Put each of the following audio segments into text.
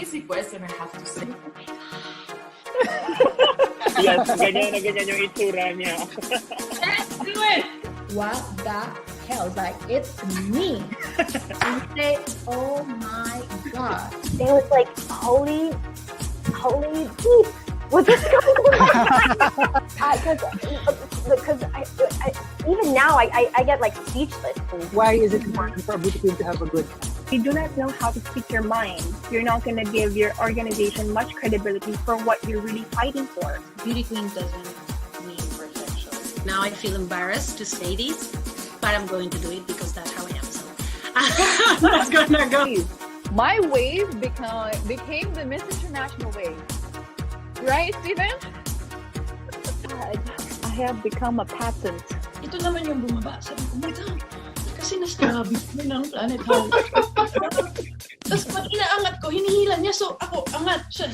easy question, I have to say. Yes, ganyan na ganyan yung itsura niya. Let's do it! What the hell? Like, it's me. And you say, oh my God. They was like, holy beep. What's this going on? Because even now I get like speechless. Why is it important for a beauty queen to have a good? You do not know how to speak your mind. You're not going to give your organization much credibility for what you're really fighting for. Beauty queen doesn't mean perfection. Now I feel embarrassed to say this, but I'm going to do it because that's how I am. So I'm not gonna go. My wave became the Miss International wave. Right, Steven? I have become a patent. Ito naman yung bumaba. Sabi ko, oh my God, kasi nasabi ko ng planet how. Tapos pag inaangat ko, hinihila niya. So ako, angat siya.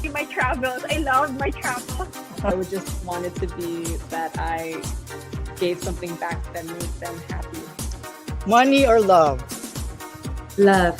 My travels. I love my travels. I would just want it to be that I gave something back that made them happy. Money or love? Love.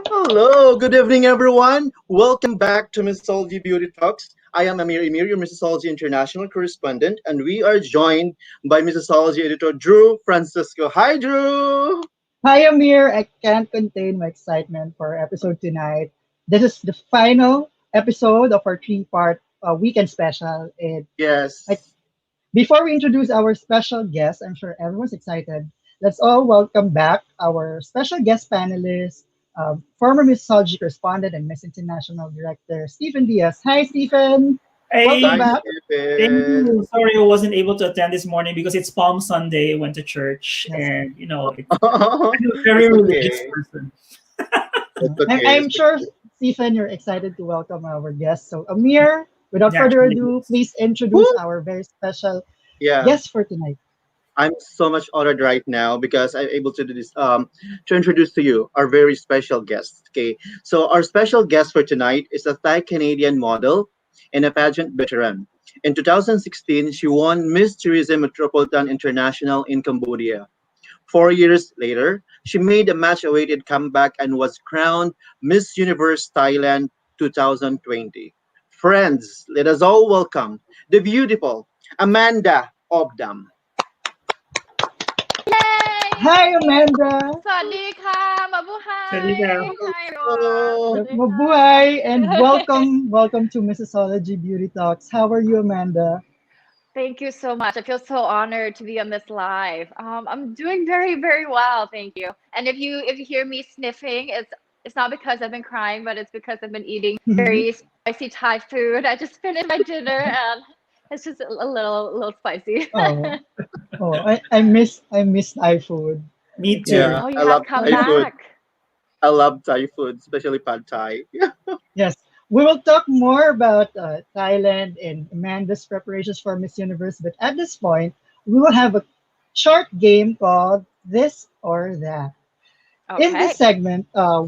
Hello, good evening, everyone. Welcome back to Missosology Beauty Talks. I am Amir, your Missosology International Correspondent, and we are joined by Missosology Editor Drew Francisco. Hi, Drew. Hi, Amir. I can't contain my excitement for our episode tonight. This is the final episode of our three-part weekend special. And Yes. before we introduce our special guest, I'm sure everyone's excited. Let's all welcome back our special guest panelist, former Missosology correspondent and Miss International Director, Stephen Diaz. Hi, Stephen. Hey, Welcome back. thank you. Sorry I wasn't able to attend this morning because it's Palm Sunday. I went to church, Yes. and I'm a very religious person. I'm sure, Stephen, you're excited to welcome our guest. So, Amir, without further ado, please introduce our very special Yeah. guest for tonight. I'm so much honored right now because I'm able to do this to introduce to you our very special guest. Okay, so our special guest for tonight is a Thai Canadian model and a pageant veteran. In 2016, she won Miss Tourism Metropolitan International in Cambodia. 4 years later, she made a much-awaited comeback and was crowned Miss Universe Thailand 2020. Friends, let us all welcome the beautiful Amanda Obdam. Hi, Amanda. สวัสดีค่ะ Mabuhay. สวัสดีครับ Hi, everyone. Mabuhay and welcome to Missosology Beauty Talks. How are you, Amanda? Thank you so much. I feel so honored to be on this live. I'm doing very, very well, thank you. And if you hear me sniffing, it's not because I've been crying, but it's because I've been eating very spicy Thai food. I just finished my dinner and it's just a little spicy. I miss Thai food. Me too. Yeah. Oh, you I have love come Thai food. back. I love Thai food, especially pad Thai. Yes, we will talk more about Thailand and Amanda's preparations for Miss Universe. But at this point, we will have a short game called This or That. In Okay. this segment,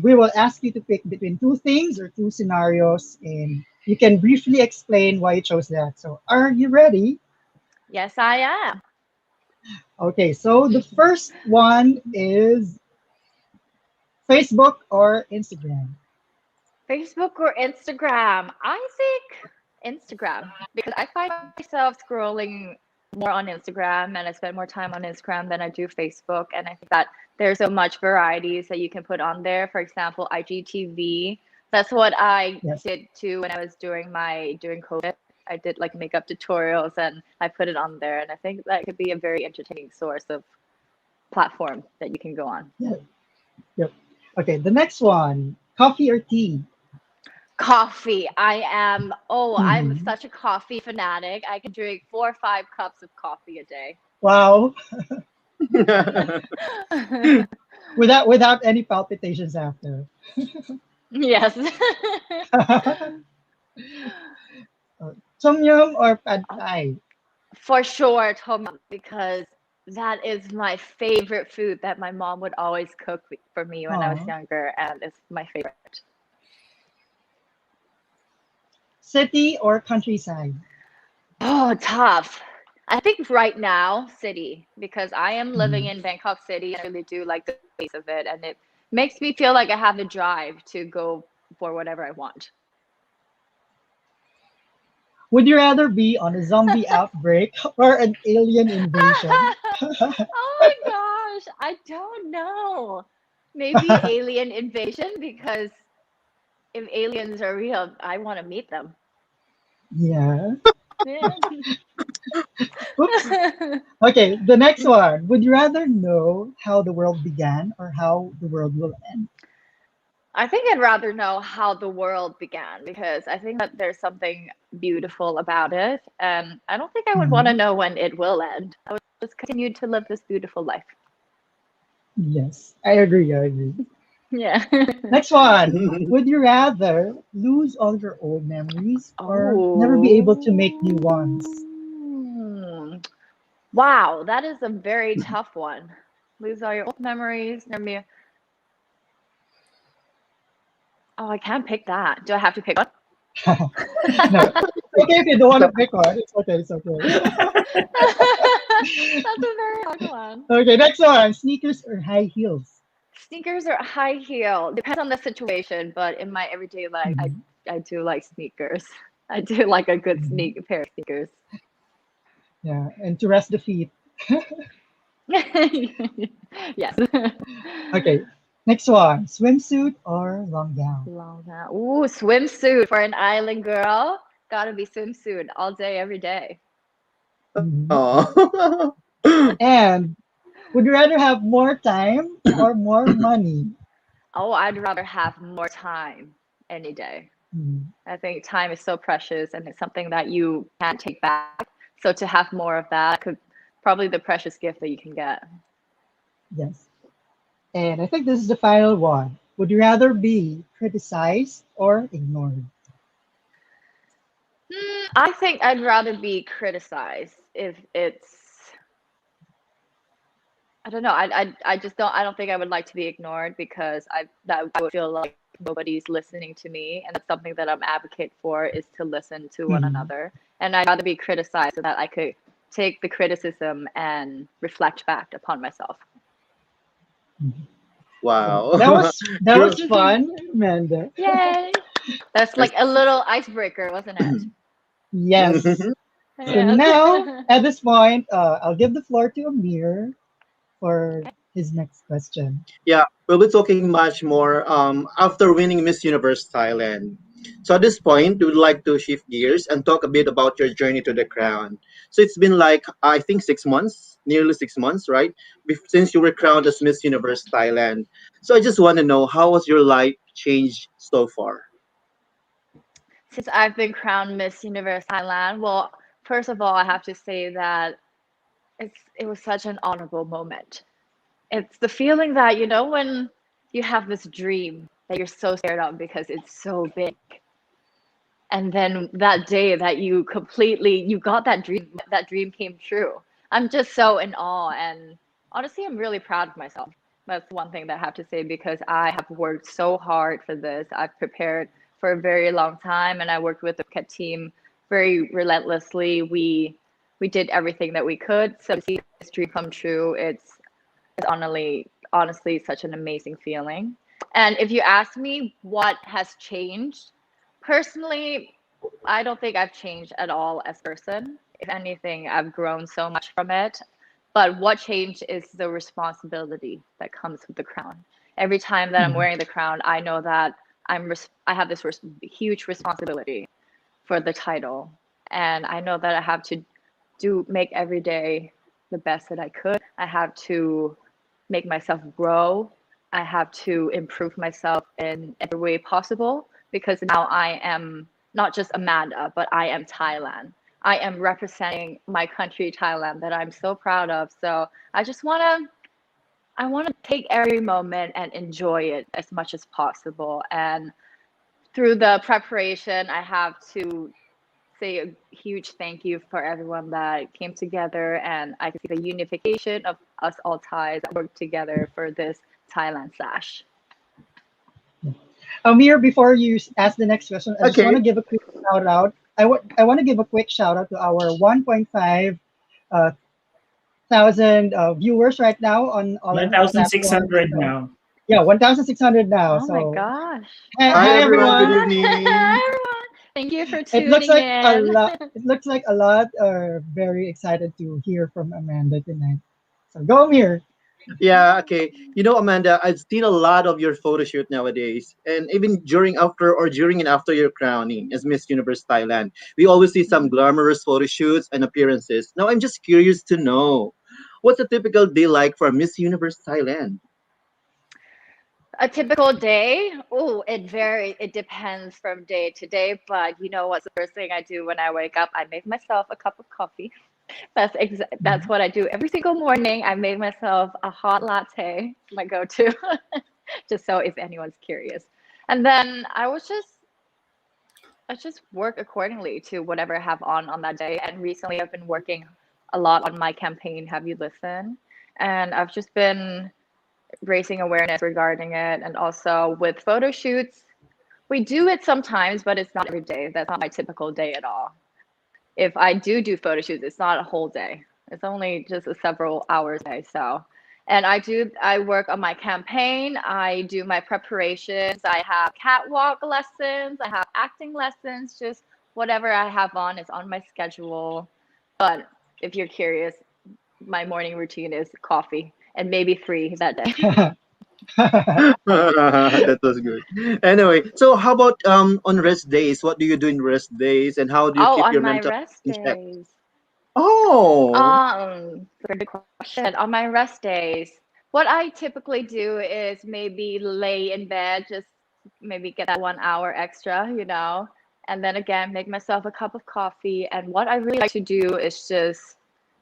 we will ask you to pick between two things or two scenarios, and you can briefly explain why you chose that. So, are you ready? Yes, I am. Okay, so the first one is Facebook or Instagram? Facebook or Instagram? I think Instagram because I find myself scrolling more on Instagram and I spend more time on Instagram than I do Facebook. And I think that there's so much varieties that you can put on there. For example, IGTV. That's what I did too when I was during COVID. I did like makeup tutorials and I put it on there. And I think that could be a very entertaining source of platform that you can go on. Yeah. Yep. Okay, the next one, coffee or tea? Coffee. I'm such a coffee fanatic. I can drink 4 or 5 cups of coffee a day. Wow. without any palpitations after. Yes. Tom yum or pad thai? For sure, Tom, because that is my favorite food that my mom would always cook for me when I was younger, and it's my favorite. City or countryside? Oh, tough. I think right now, city, because I am living in Bangkok City. I really do like the pace of it, and it makes me feel like I have the drive to go for whatever I want. Would you rather be on a zombie outbreak or an alien invasion? Oh my gosh, I don't know. Maybe alien invasion, because if aliens are real, I want to meet them. Yeah. Yeah. Oops. Okay, the next one. Would you rather know how the world began or how the world will end? I think I'd rather know how the world began, because I think that there's something beautiful about it. And I don't think I would want to know when it will end. I would just continue to live this beautiful life. Yes, I agree. I agree. Yeah. Next one. Would you rather lose all your old memories or never be able to make new ones? Wow, that is a very tough one. Lose all your old memories, never be. Oh, I can't pick that. Do I have to pick one? No. Okay, if you don't want to pick one, it's okay. It's okay. That's a very hard one. Okay, next one. Sneakers or high heels? Sneakers or high heel? Depends on the situation, but in my everyday life, I do like sneakers. I do like a good pair of sneakers. Yeah, and to rest the feet. Yes. Okay, next one. Swimsuit or long gown? Long gown. Ooh, swimsuit for an island girl. Gotta be swimsuit all day, every day. Oh. And would you rather have more time or more money? Oh, I'd rather have more time any day. I think time is so precious, and it's something that you can't take back. So to have more of that could probably the precious gift that you can get. Yes. And I think this is the final one. Would you rather be criticized or ignored? I think I'd rather be criticized if it's. I don't know. I just don't. I don't think I would like to be ignored, because I would feel like nobody's listening to me, and that's something that I'm advocate for, is to listen to one another. And I'd rather be criticized so that I could take the criticism and reflect back upon myself. Wow. That was fun, Amanda. Yay! That's like a little icebreaker, wasn't it? Yes. So now, at this point, I'll give the floor to Amir for his next question. Yeah, we'll be talking much more after winning Miss Universe Thailand. So at this point, we would like to shift gears and talk a bit about your journey to the crown. So it's been like, I think 6 months, nearly 6 months, right? Since you were crowned as Miss Universe Thailand. So I just want to know, how was your life changed so far? Since I've been crowned Miss Universe Thailand, well, first of all, I have to say that it was such an honorable moment. It's the feeling that, when you have this dream that you're so scared of because it's so big. And then that day that you got that dream came true. I'm just so in awe, and honestly, I'm really proud of myself. That's one thing that I have to say, because I have worked so hard for this. I've prepared for a very long time, and I worked with the Phuket team very relentlessly. We did everything that we could. So to see this dream come true, it's honestly such an amazing feeling. And if you ask me what has changed, personally, I don't think I've changed at all as a person. If anything, I've grown so much from it. But what changed is the responsibility that comes with the crown. Every time that I'm wearing the crown, I know that I have this huge responsibility for the title. And I know that I have to make every day the best that I could. I have to make myself grow. I have to improve myself in every way possible, because now I am not just Amanda, but I am Thailand. I am representing my country, Thailand, that I'm so proud of. So I want to take every moment and enjoy it as much as possible. And through the preparation, I have to say a huge thank you for everyone that came together, and I can see the unification of us all Thais that work together for this Thailand sash. Amir, before you ask the next question, I just want to give a quick shout out. I want to give a quick shout out to our 1.5 uh, thousand viewers right now on all our platforms. 1,600 So, now. yeah, 1,600 now. Oh my So gosh. hi, Hi hi everyone, good everyone. evening. Hi, everyone. Thank you for It looks tuning like a in. lot. It looks like a lot are very excited to hear from Amanda tonight. So go Amir. Yeah, okay. You know, Amanda, I've seen a lot of your photo shoot nowadays, and even during and after your crowning as Miss Universe Thailand, we always see some glamorous photo shoots and appearances. Now, I'm just curious to know, what's a typical day like for Miss Universe Thailand? A typical day, oh, it varies. It depends from day to day. But you know what's the first thing I do when I wake up? I make myself a cup of coffee. That's what I do every single morning. I make myself a hot latte, my go-to, just so if anyone's curious. And then I just work accordingly to whatever I have on that day. And recently, I've been working a lot on my campaign. Have you listened? And I've just been raising awareness regarding it, and also with photo shoots. We do it sometimes, but it's not every day. That's not my typical day at all. If I do photo shoots, it's not a whole day. It's only just a several hours day. So, and I work on my campaign. I do my preparations. I have catwalk lessons. I have acting lessons. Just whatever I have on is on my schedule. But if you're curious, my morning routine is coffee and maybe 3 that day. That was good. Anyway, so how about on rest days? What do you do in rest days, and how do you Oh, keep on your my mental rest in check? days. Oh, Good question. On my rest days, what I typically do is maybe lay in bed, just maybe get that 1 hour extra, and then again, make myself a cup of coffee. And what I really like to do is just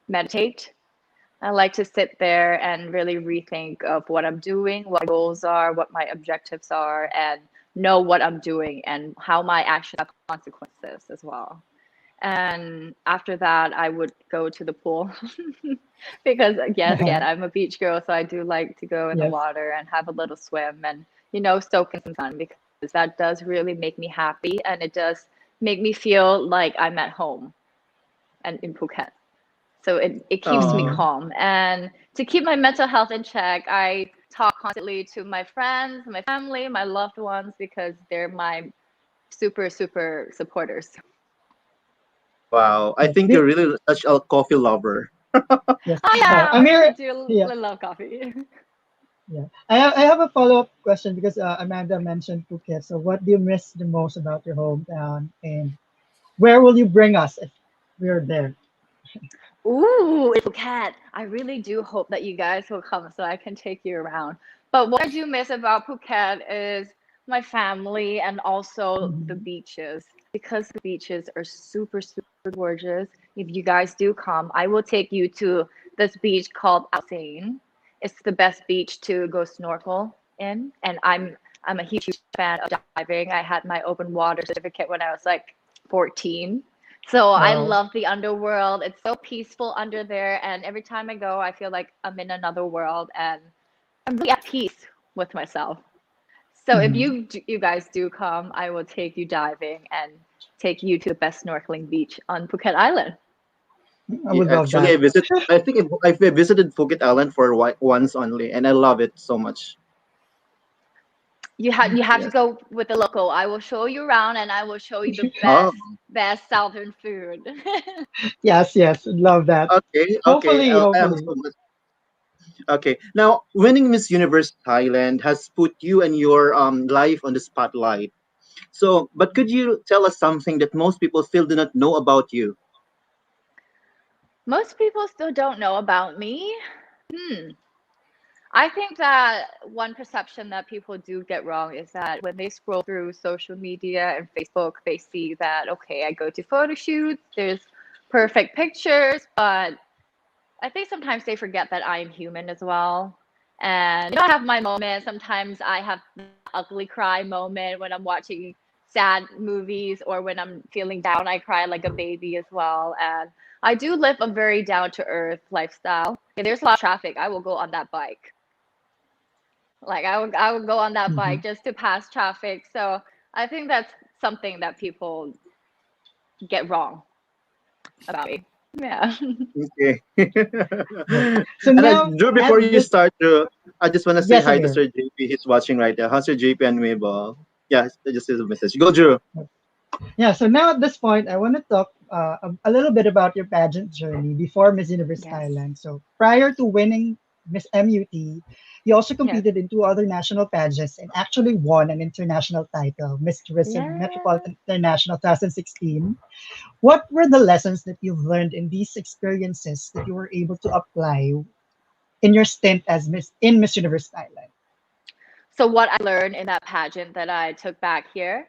meditate. I like to sit there and really rethink of what I'm doing, what my goals are, what my objectives are, and know what I'm doing and how my actions have consequences as well. And after that, I would go to the pool because, yes, again, I'm a beach girl, so I do like to go in the Yes. water and have a little swim and, soak in some sun, because that does really make me happy, and it does make me feel like I'm at home and in Phuket. So it keeps me oh, calm. And to keep my mental health in check, I talk constantly to my friends, my family, my loved ones, because they're my super, super supporters. wow! I Yes. think you're really such a coffee lover. Yes. Oh yeah, I really Amir. do Yeah. love coffee. Yeah. I have a follow-up question because Amanda mentioned Phuket. So what do you miss the most about your hometown, and where will you bring us if we're there? Ooh, it's Phuket. I really do hope that you guys will come so I can take you around. But what I do miss about Phuket is my family and also the Mhm. beaches, because the beaches are super, super gorgeous. If you guys do come, I will take you to this beach called 𝘋𝙀𝙀. It's the best beach to go snorkel in, and I'm a huge fan of diving. I had my open water certificate when I was like 14. So I Wow. love the underworld. It's so peaceful under there. And every time I go, I feel like I'm in another world and I'm really at peace with myself. So if Mhm. you guys do come, I will take you diving and take you to the best snorkeling beach on Phuket Island. I Yeah, would love actually, that. I think I've visited Phuket Island for once only, and I love it so much. You have to Yes. go with the local. I will show you around and I will show you the Oh, best southern food. Yes, yes, would love that. okay, okay. Hopefully, I am hopefully. so much. Okay, now winning Miss Universe Thailand has put you and your life on the spotlight. So, but could you tell us something that most people still do not know about you? Most people still don't know about me. Hmm. I think that one perception that people do get wrong is that when they scroll through social media and Facebook, they see that, okay, I go to photo shoots, there's perfect pictures, but I think sometimes they forget that I am human as well. And I have my moments. Sometimes I have the ugly cry moment when I'm watching sad movies, or when I'm feeling down, I cry like a baby as well. And I do live a very down to earth lifestyle. If there's a lot of traffic, I will go on that bike. Like I would go on that Mhm. bike just to pass traffic. So I think that's something that people get wrong about me. Yeah. Okay. So And now, Drew, at before you this, start, Drew, I just want to say yes, hi to Amir. Sir JP. He's watching right now. How's Sir JP and Mabel? Yeah, I just sent a message. Go, Drew. Yeah, so now at this point, I want to talk a little bit about your pageant journey before Miss Universe Yes. Thailand. So prior to winning Miss MUT, you also Yes. competed in two other national pageants and actually won an international title, Miss Tourism Yeah. Metropolitan International 2016. What were the lessons that you've learned in these experiences that you were able to apply in your stint as Miss Universe Thailand? So what I learned in that pageant that I took back here.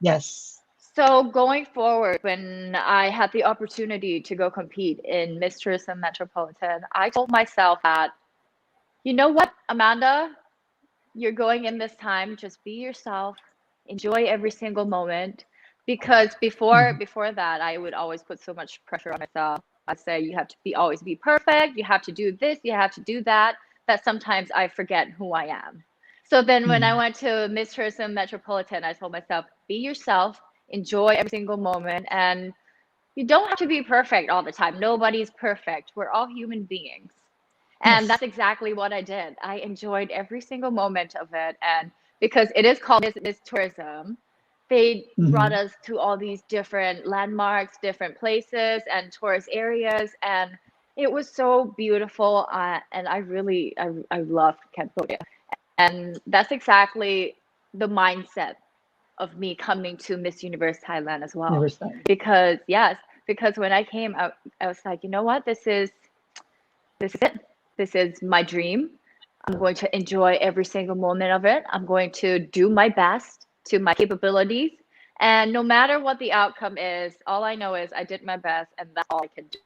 Yes. So going forward, when I had the opportunity to go compete in Miss Tourism Metropolitan, I told myself that, you know what, Amanda, you're going in this time, just be yourself, enjoy every single moment. Because before that, I would always put so much pressure on myself. I say you have to always be perfect, you have to do this, you have to do that, that sometimes I forget who I am. So then when I went to Miss Tourism Metropolitan, I told myself, be yourself, enjoy every single moment, and you don't have to be perfect all the time. Nobody's perfect. We're all human beings. And Yes. that's exactly what I did. I enjoyed every single moment of it. And because it is called Miss Tourism, they brought us to all these different landmarks, different places, and tourist areas. And it was so beautiful. And I loved Cambodia. And that's exactly the mindset of me coming to Miss Universe Thailand as well. Universe Thailand. Because when I came out, I was like, you know what, this is it. This is my dream. I'm going to enjoy every single moment of it. I'm going to do my best to my capabilities. And no matter what the outcome is, all I know is I did my best and that's all I can do.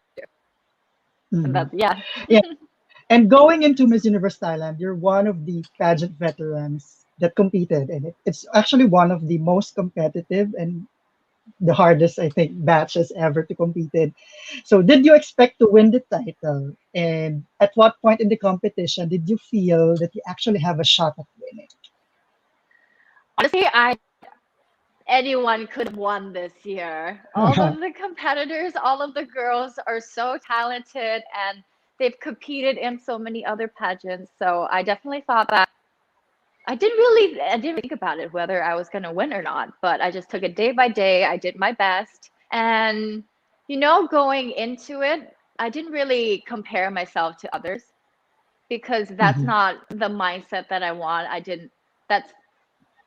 And that's, Yeah. And going into Miss Universe Thailand, you're one of the pageant veterans that competed, and it's actually one of the most competitive and the hardest, I think, batches ever to compete in. So, did you expect to win the title? And at what point in the competition did you feel that you actually have a shot at winning? Honestly, anyone could have won this year. All of the competitors, all of the girls are so talented and they've competed in so many other pageants. So I definitely thought that I didn't think about it whether I was going to win or not, but I just took it day by day. I did my best. And, going into it, I didn't really compare myself to others because that's not the mindset that I want.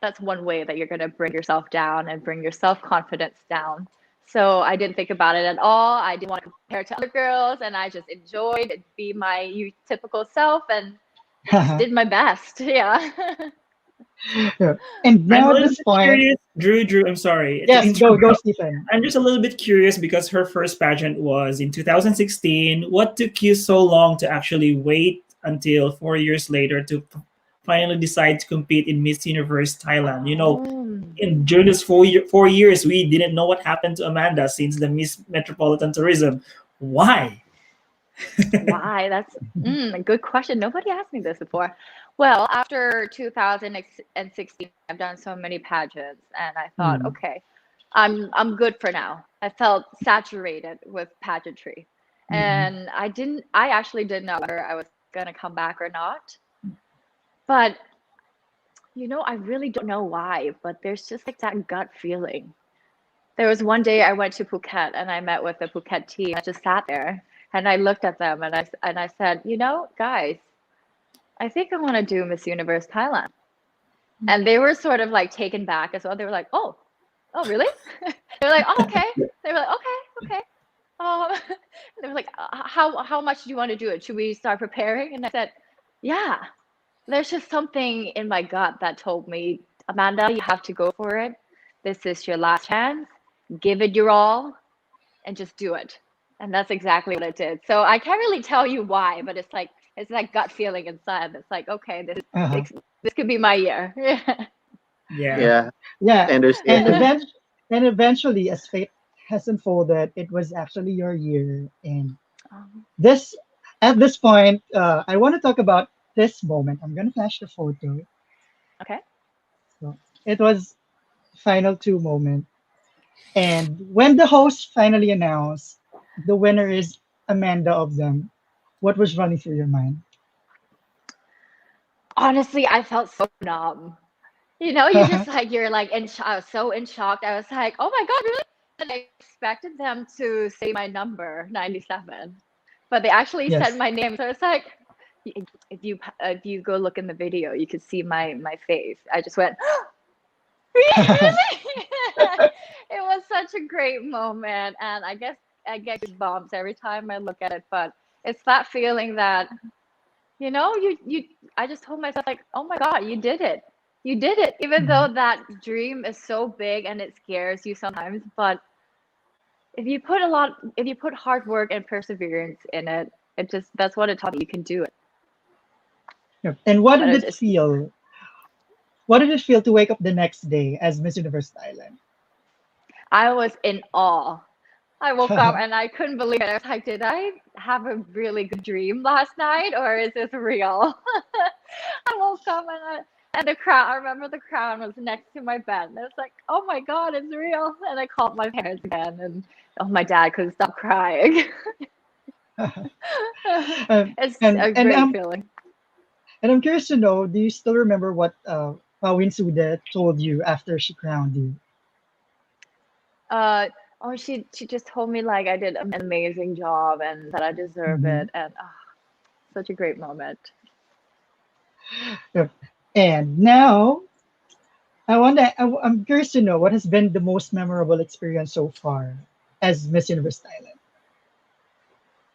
That's one way that you're going to bring yourself down and bring your self-confidence down. So I didn't think about it at all. I didn't want to compare to other girls, and I just enjoyed it, be my typical self, and just did my best. Yeah. Yeah. And I'm now a at little this bit point, curious, Drew, I'm sorry to yes, go, interrupt. Stephen. I'm just a little bit curious because her first pageant was in 2016. What took you so long to actually wait until 4 years later to finally decide to compete in Miss Universe Thailand? During those 4 years, we didn't know what happened to Amanda since the Miss Metropolitan Tourism. Why? Why? That's a good question. Nobody asked me this before. Well, after 2016, I've done so many pageants, and I thought, okay, I'm good for now. I felt saturated with pageantry, and I actually didn't know whether I was gonna come back or not. But I really don't know why, but there's just like that gut feeling. There was one day I went to Phuket and I met with the Phuket team. I just sat there and I looked at them and I said, guys, I think I want to do Miss Universe Thailand. And they were sort of like taken back as well. They were like, oh, really? They were like, oh, okay. They were like, okay. They were like, how much do you want to do it? Should we start preparing? And I said, yeah. There's just something in my gut that told me, Amanda, you have to go for it. This is your last chance. Give it your all and just do it. And that's exactly what I did. So I can't really tell you why, but it's that gut feeling inside that's like, okay, this could be my year. Yeah. I understand. And eventually, as fate has unfolded, it was actually your year. And at this point, I want to talk about this moment. I'm gonna flash the photo. Okay. So it was final two moment. And when the host finally announced the winner is Amanda Obdam, what was running through your mind? Honestly, I felt so numb. You know, you just like you're like in I was so in shock. I was like, oh my god, really? And I expected them to say my number 97, but they actually said Yes. my name. So it's like, if you go look in the video, you could see my face. I just went, really? It was such a great moment, and I guess I get goosebumps every time I look at it. But it's that feeling that you I just told myself like, oh my god, you did it. You did it. Even though that dream is so big and it scares you sometimes, but if you put hard work and perseverance in it, that's what it taught me. You can do it. Yep. And what But did it feel? What did it feel to wake up the next day as Miss Universe Thailand? I was in awe. I woke up and I couldn't believe it. I was like, did I have a really good dream last night or is this real? I woke up and the crown, I remember the crown was next to my bed. And I was like, oh my God, it's real. And I called my parents again and my dad couldn't stop crying. It's a great feeling. And I'm curious to know, do you still remember what 𝘾𝙀𝙀𝙀𝙀 told you after she crowned you? She just told me like I did an amazing job and that I deserve it, and such a great moment. And now, I'm curious to know what has been the most memorable experience so far as Miss Universe Thailand.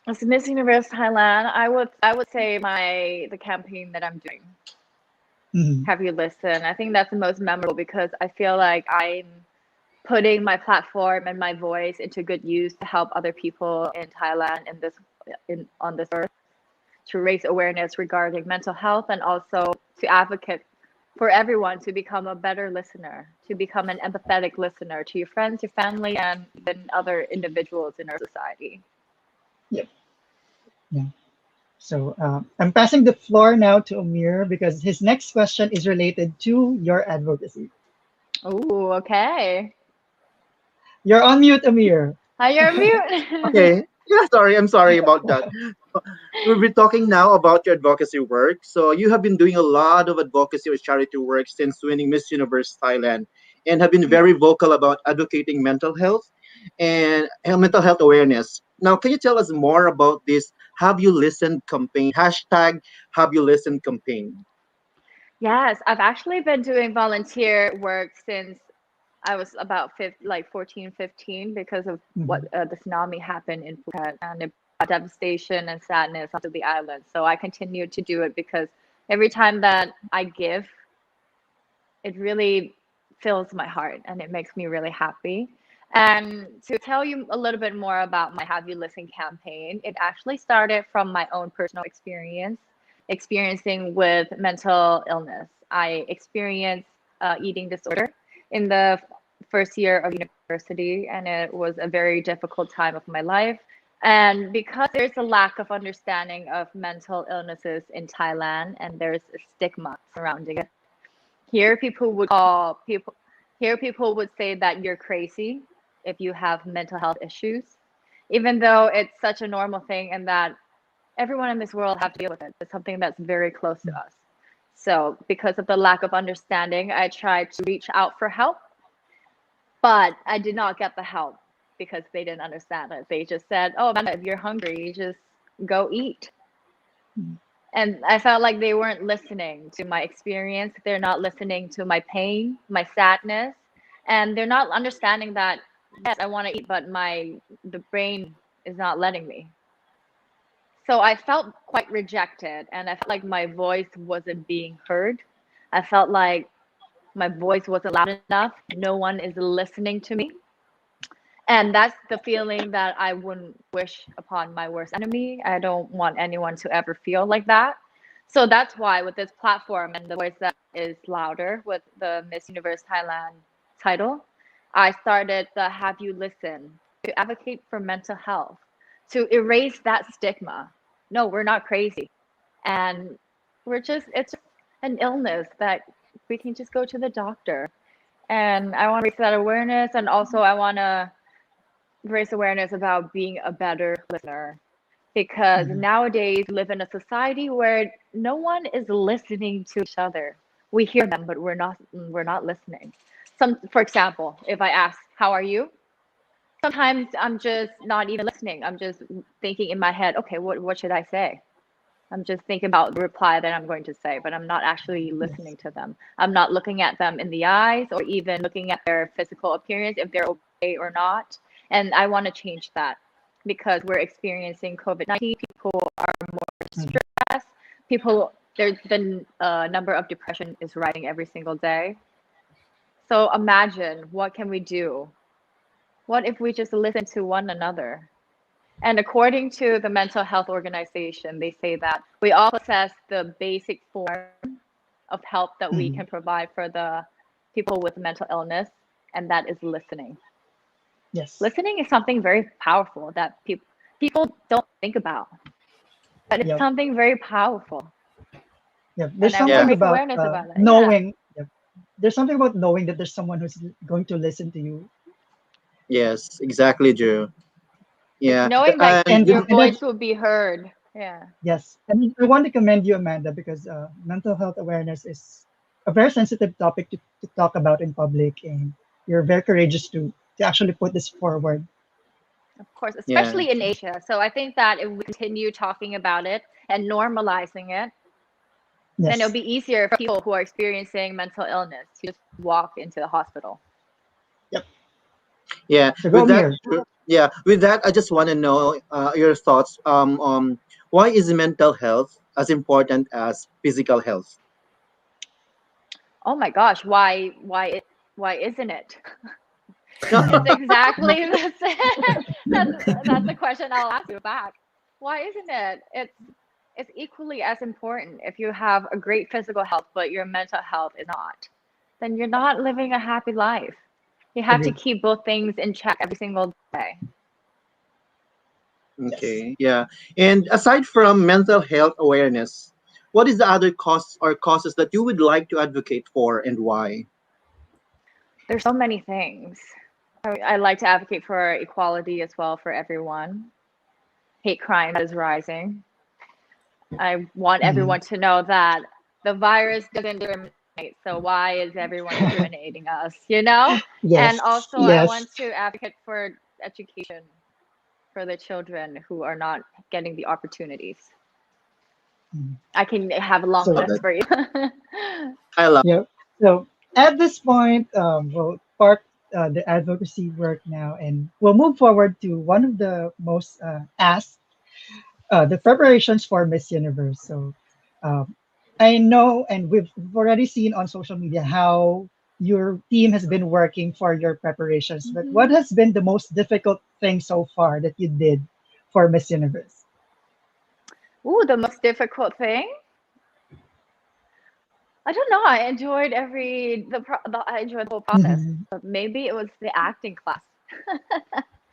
As Miss Universe Thailand, I would say the campaign that I'm doing. Have you listened? I think that's the most memorable because I feel like I'm putting my platform and my voice into good use to help other people in Thailand on this earth, to raise awareness regarding mental health and also to advocate for everyone to become a better listener, to become an empathetic listener to your friends, your family, and even other individuals in our society. Yep. Yeah. So I'm passing the floor now to Amir because his next question is related to your advocacy. Oh, okay. You're on mute, Amir. Hi, you're on mute. Okay. Yeah, I'm sorry about that. We'll be talking now about your advocacy work. So you have been doing a lot of advocacy or charity work since winning Miss Universe Thailand and have been very vocal about advocating mental health and mental health awareness. Now, can you tell us more about this Have You Listened campaign, hashtag Have You Listened campaign? Yes, I've actually been doing volunteer work since I was about 14, 15 because of what the tsunami happened in Phuket, and it brought devastation and sadness onto the island. So I continued to do it because every time that I give, it really fills my heart and it makes me really happy. And to tell you a little bit more about my Have You Listened campaign, it actually started from my own personal experiencing with mental illness. I experienced eating disorder in the first year of university, and it was a very difficult time of my life. And because there's a lack of understanding of mental illnesses in Thailand, and there's a stigma surrounding it, here people would say that you're crazy if you have mental health issues, even though it's such a normal thing and that everyone in this world have to deal with it. It's something that's very close to us. So because of the lack of understanding, I tried to reach out for help, but I did not get the help because they didn't understand it. They just said, oh, Amanda, if you're hungry, you just go eat. And I felt like they weren't listening to my experience. They're not listening to my pain, my sadness, and they're not understanding that, yes, I want to eat, but the brain is not letting me. So I felt quite rejected, and I felt like my voice wasn't being heard. I felt like my voice wasn't loud enough. No one is listening to me. And that's the feeling that I wouldn't wish upon my worst enemy. I don't want anyone to ever feel like that. So that's why with this platform and the voice that is louder with the Miss Universe Thailand title, I started the Have You Listened to advocate for mental health, to erase that stigma. No, we're not crazy. And it's just an illness that we can just go to the doctor. And I want to raise that awareness. And also I want to raise awareness about being a better listener, because nowadays we live in a society where no one is listening to each other. We hear them, but we're not listening. For example, if I ask, "How are you?" Sometimes I'm just not even listening. I'm just thinking in my head, okay, what should I say? I'm just thinking about the reply that I'm going to say, but I'm not actually listening to them. I'm not looking at them in the eyes or even looking at their physical appearance, if they're okay or not. And I want to change that because we're experiencing COVID-19. People are more stressed. There's the number of depression is rising every single day. So imagine, what can we do? What if we just listen to one another? And according to the Mental Health Organization, they say that we all possess the basic form of help that we can provide for the people with mental illness, and that is listening. Yes. Listening is something very powerful that people don't think about, but it's something very powerful. Yeah, there's And something about awareness about it. knowing. Yeah. There's something about knowing that there's someone who's going to listen to you. Yes, exactly, Drew. Yeah. Knowing that And your voice will be heard. Yeah. Yes, and I want to commend you, Amanda, because mental health awareness is a very sensitive topic to talk about in public, and you're very courageous to actually put this forward. Of course, especially in Asia. So I think that if we continue talking about it and normalizing it, then it'll be easier for people who are experiencing mental illness to just walk into the hospital. Yep. Yeah. So With that, with that, I just want to know your thoughts on why is mental health as important as physical health? Oh my gosh, why isn't it? It's exactly the same. That's the question I'll ask you back. Why isn't it? It's equally as important. If you have a great physical health, but your mental health is not, then you're not living a happy life. You have to keep both things in check every single day. Okay, yeah. And aside from mental health awareness, what is the other causes that you would like to advocate for, and why? There's so many things. I like to advocate for equality as well for everyone. Hate crime is rising. I want everyone to know that the virus doesn't discriminate. So why is everyone discriminating us? You know? Yes. And also, I want to advocate for education for the children who are not getting the opportunities. I can have a long list for you. I love. Yeah. So at this point, we'll park the advocacy work now, and we'll move forward to one of the most asked, the preparations for Miss Universe. So I know, and we've already seen on social media how your team has been working for your preparations. But what has been the most difficult thing so far that you did for Miss Universe? Ooh, the most difficult thing? I don't know. I enjoyed I enjoyed the whole process. But maybe it was the acting class.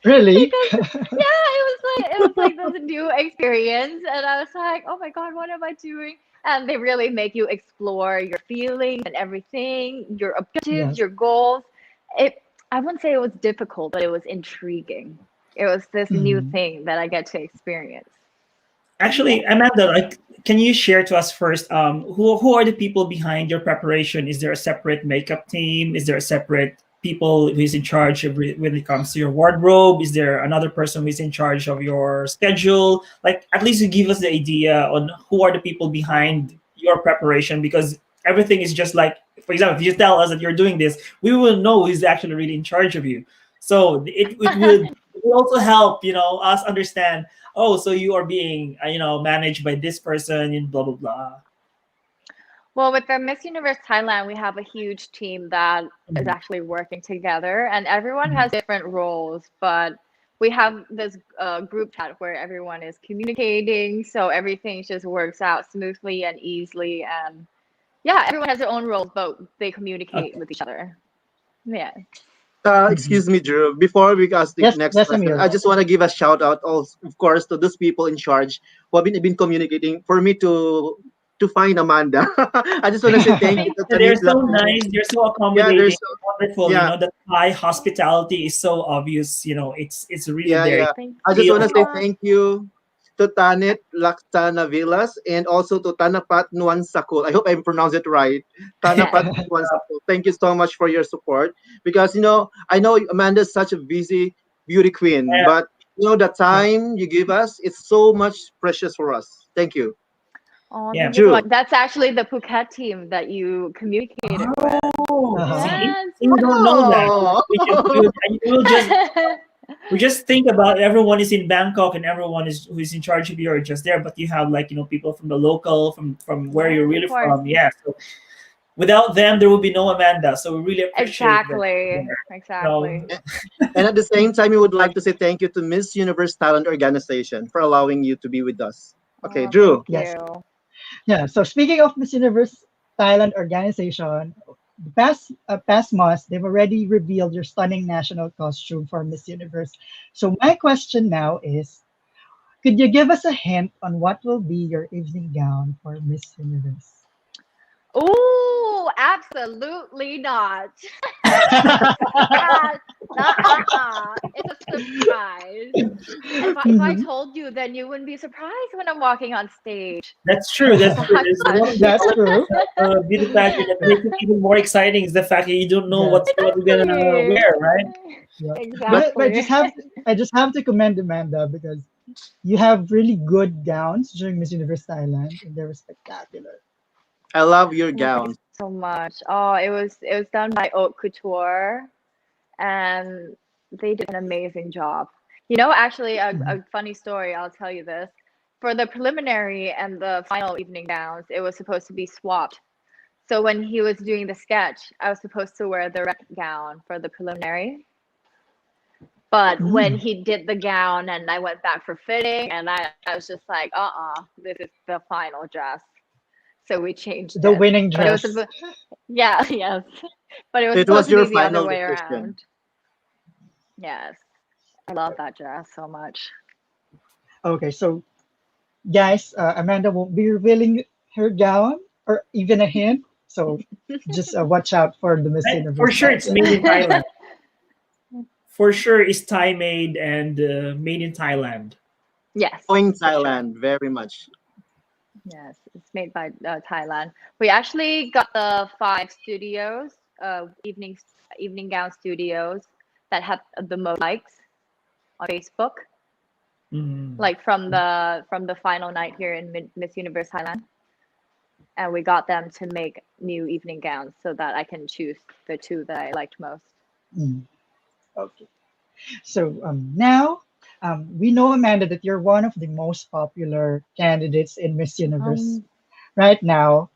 Really? Because, it was like this new experience, and I was like, oh my god, what am I doing? And they really make you explore your feelings and everything, your objectives, your goals. I wouldn't say it was difficult, but it was intriguing. It was this new thing that I get to experience. Actually, Amanda, can you share to us first who are the people behind your preparation? Is there a separate makeup team? Is there a separate people who is in charge of when it comes to your wardrobe? Is there another person who is in charge of your schedule? Like, at least you give us the idea on who are the people behind your preparation, because everything is just like, for example, if you tell us that you're doing this, we will know who's actually really in charge of you. So it would also help, us understand, oh, so you are being, managed by this person and blah, blah, blah. Well, with the Miss Universe Thailand, we have a huge team that is actually working together, and everyone has different roles, but we have this group chat where everyone is communicating, so everything just works out smoothly and easily. And yeah, everyone has their own roles, but they communicate with each other. Yeah. Excuse me, Drew. Before we ask the next question, I just want to give a shout out, also, of course, to those people in charge who have been communicating for me to to find Amanda. I just want to say thank you to They're so Tanit. nice. They're so Yeah, accommodating. there's Wonderful. yeah, The Thai hospitality is so obvious. It's really yeah, there. yeah. Thank I just Feel want to you. say thank you to Tanit Laksana Villas and also to Tanapat Nuan Sakul. I hope I pronounced it right. Tanapat Nuan Sakul. Thank you so much for your support because I know Amanda's such a busy beauty queen, yeah, but the Yeah. time you give us, it's so much precious for us. Thank you. Oh, yeah. thank you so much. Drew. That's actually the Phuket team that you communicated with. Oh, Uh-huh. see, Yes. you don't know that. Oh. We just think about everyone is in Bangkok and everyone is who's in charge of you are just there, but you have people from the local, from where you're Yes, of really course. from. Yeah. So without them, there would be no Amanda. So we really appreciate that. Exactly. Yeah. Exactly. And at the same time, we would like to say thank you to Miss Universe Thailand organization for allowing you to be with us. Okay, Oh, thank Drew. Yes. you. Yeah. So speaking of Miss Universe Thailand organization, the past months they've already revealed your stunning national costume for Miss Universe. So my question now is, could you give us a hint on what will be your evening gown for Miss Universe? Ooh, absolutely not. It's a surprise. If I Mhm. told you, then you wouldn't be surprised when I'm walking on stage. That's true. That's true. Gosh. There's one of That's true. the beauty pageant that makes it even more exciting is the fact that you don't know Yes. what you're gonna Exactly. wear, right? Yeah. But Exactly. I just have to commend Amanda because you have really good gowns during Miss Universe Thailand and they're spectacular. I love your Well, thank you gown. so much. Oh, it was done by 𝘋𝙀𝙀�couture, and they did an amazing job. Actually, Mhm. a funny story. I'll tell you this. For the preliminary and the final evening gowns, it was supposed to be swapped. So when he was doing the sketch, I was supposed to wear the red gown for the preliminary. But when Mm. he did the gown and I went back for fitting, and I was just like, this is the final dress. So we changed The it. winning But it was dress. yeah, yes. But it was It supposed was to your be the other final way decision. around. Yes. I love that dress so much. Okay, so guys, Amanda won't be revealing her gown or even a hint. So just watch out for the Miss For Universe sure, it's pageant. made in Thailand. For sure, it's Thai made and made in Thailand. Yes, Going for sure. Thailand very much. Yes, it's made by Thailand. We actually got the 5 studios, evening gown studios that have the most likes on Facebook, Mm. like from the final night here in Miss Universe Thailand, and we got them to make new evening gowns so that I can choose the 2 that I liked most. Mm, okay. So now we know, Amanda, that you're one of the most popular candidates in Miss Universe Um, right now.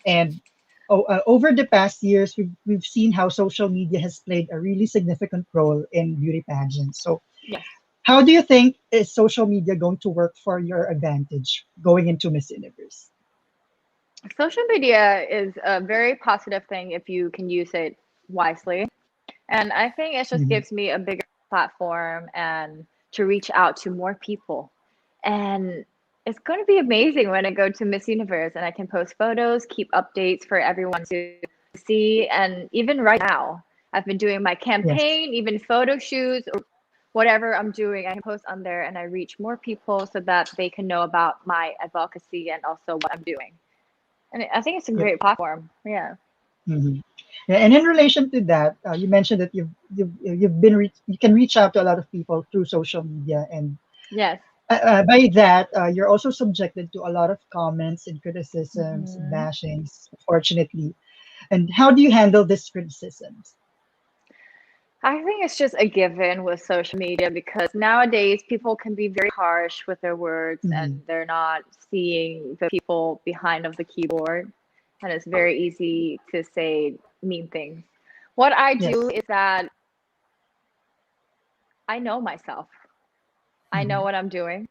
And over the past years, we've seen how social media has played a really significant role in beauty pageants. So yes. how do you think is social media going to work for your advantage going into Miss Universe? Social media is a very positive thing if you can use it wisely. And I think it just Mhm. gives me a bigger platform and to reach out to more people. And it's going to be amazing when I go to Miss Universe and I can post photos, keep updates for everyone to see. And even right now, I've been doing my Yes. campaign, even photo shoots or whatever I'm doing, I can post on there and I reach more people so that they can know about my advocacy and also what I'm doing. And I think it's a Yep. great platform. Yeah. Mhm. Yeah, and in relation to that, you mentioned that you've been you can reach out to a lot of people through social media, and Yes. by that, you're also subjected to a lot of comments and criticisms, Mhm. bashings, unfortunately. And how do you handle these criticisms? I think it's just a given with social media because nowadays people can be very harsh with their words and Mhm. they're not seeing the people behind of the keyboard. And it's very easy to say mean things. What I do Yes. is that I know myself. I know Mhm. what I'm doing.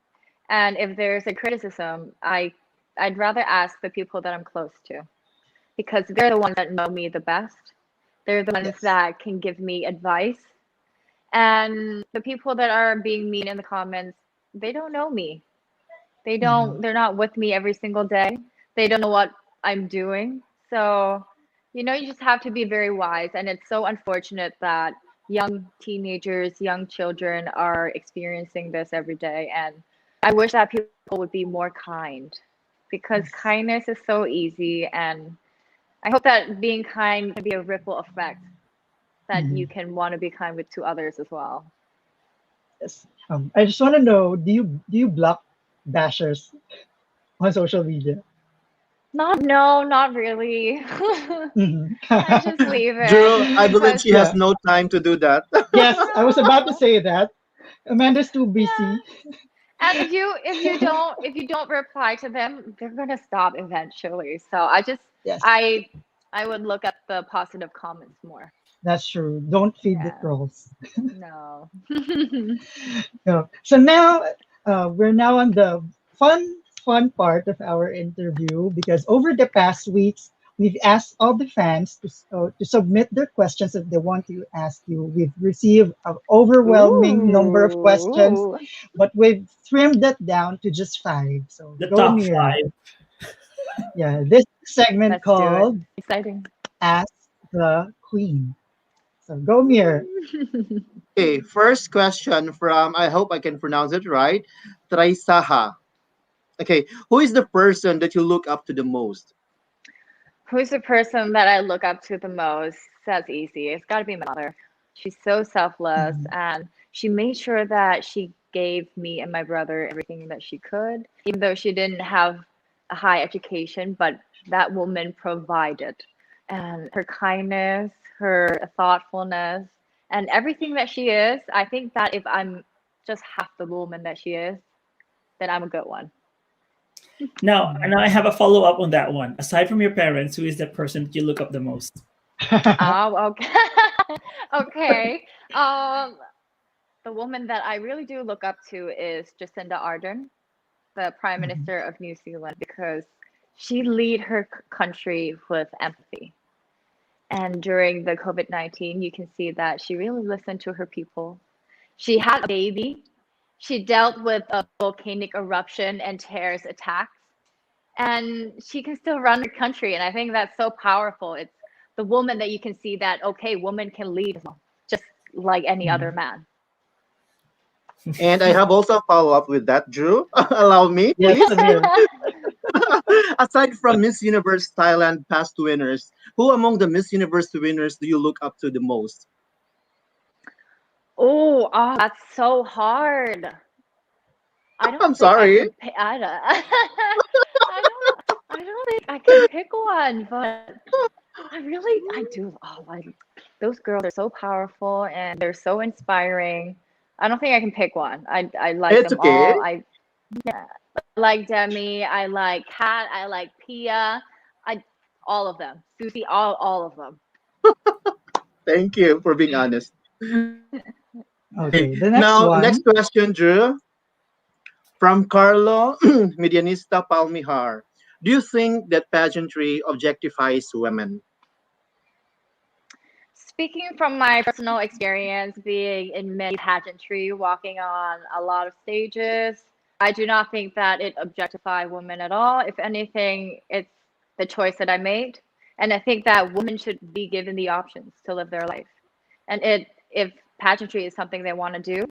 And if there's a criticism, I'd rather ask the people that I'm close to because they're the ones that know me the best. They're the ones Yes. that can give me advice. And the people that are being mean in the comments, they don't know me. Mhm. They're not with me every single day. they don't know what I'm doing. So, you know, you just have to be very wise. And it's so unfortunate that young teenagers, young children are experiencing this every day. And I wish that people would be more kind, because Yes. kindness is so easy. And I hope that being kind can be a ripple effect that you can want to be kind with to others as well. Yes. I just want to know, do you block bashers on social media? Not really. Mhm. I just leave Drew, it I believe because she has Yeah. no time to do that. Yes, I was about to say that. Amanda's too yeah. busy. And if you don't reply to them, they're gonna stop eventually. So Yes, I would look at the positive comments more. that's true. Don't feed the Yeah. trolls. No. No. So now we're now on the fun part of our interview, because over the past weeks we've asked all the fans to submit their questions that they want to ask you. We've received an overwhelming number of questions, Ooh. but we've trimmed that down to just 5. So The go top Mir. 5. Yeah, this segment Let's do it. called Exciting. Ask the Queen. So go Mir. Okay, first question from, I hope I can pronounce it right, 𝗪𝙀𝙀𝙀𝙀. Okay, who is the person that you look up to the most? Who's the person that I look up to the most? That's easy. It's got to be my mother. She's so selfless, Mhm. and she made sure that she gave me and my brother everything that she could, even though she didn't have a high education, but that woman provided. And her kindness, her thoughtfulness, and everything that she is, I think that if I'm just half the woman that she is, then I'm a good one. Now, and I have a follow up on that one. Aside from your parents, who is the person that you look up the most? Oh, okay. Okay. The woman that I really do look up to is Jacinda Ardern, the Prime Mhm. Minister of New Zealand, because she lead her country with empathy. And during the COVID-19, you can see that she really listened to her people. She had a baby. She dealt with a volcanic eruption and terrorist attacks, and she can still run the country. And I think that's so powerful. It's the woman that you can see that, okay, woman can lead as well, just like any other man. And I have also a follow up with that, Drew. Allow me, Yes, please. Samir. Aside from Miss Universe Thailand past winners, who among the Miss Universe winners do you look up to the most? Oh, that's so hard. I don't I'm think I sorry. can pick. I don't think I can pick one, but I do. Those girls are so powerful and they're so inspiring. I don't think I can pick one. I like It's them okay. all. Yeah, I like Demi. I like Kat. I like Pia. All of them. Susie. All of them. Thank you for being honest. Okay, Okay, the next now next one. question, Drew. From Carlo Medianista Palmihar. Do you think that pageantry objectifies women? Speaking from my personal experience being in many pageantry, walking on a lot of stages, I do not think that it objectifies women at all. If anything, it's the choice that I made. And I think that women should be given the options to live their life. And if pageantry is something they want to do,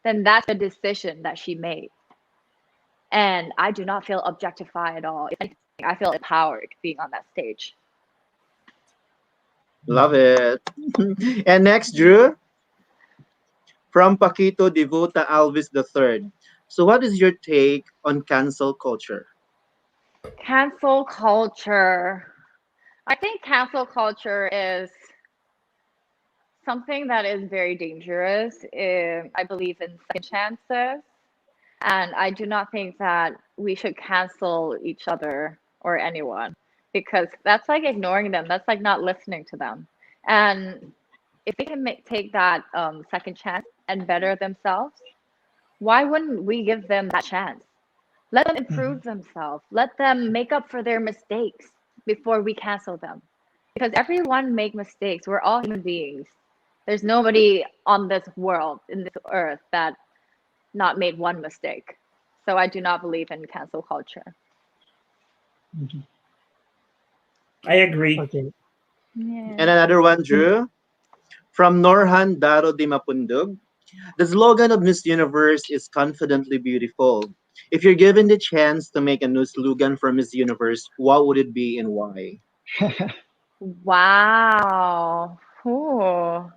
then that's a decision that she made. And I do not feel objectified at all. If anything, I feel empowered being on that stage. Love it. And next, Drew, from Paquito Devota Alvis III. So, what is your take on cancel culture? Cancel culture. I think cancel culture is something that is very dangerous. I believe in second chances, and I do not think that we should cancel each other or anyone, because that's like ignoring them. That's like not listening to them. And if they can take that second chance and better themselves, why wouldn't we give them that chance? Let them improve themselves. Let them make up for their mistakes before we cancel them. Because everyone make mistakes. We're all human beings. There's nobody on this world, in this earth, that not made one mistake. So I do not believe in cancel culture. Mhm. I agree. Okay. Yeah. And another one, Drew, from Norhan Daro Di Mapundog. The slogan of Miss Universe is confidently beautiful. If you're given the chance to make a new slogan for Miss Universe, what would it be and why? Wow. Ooh.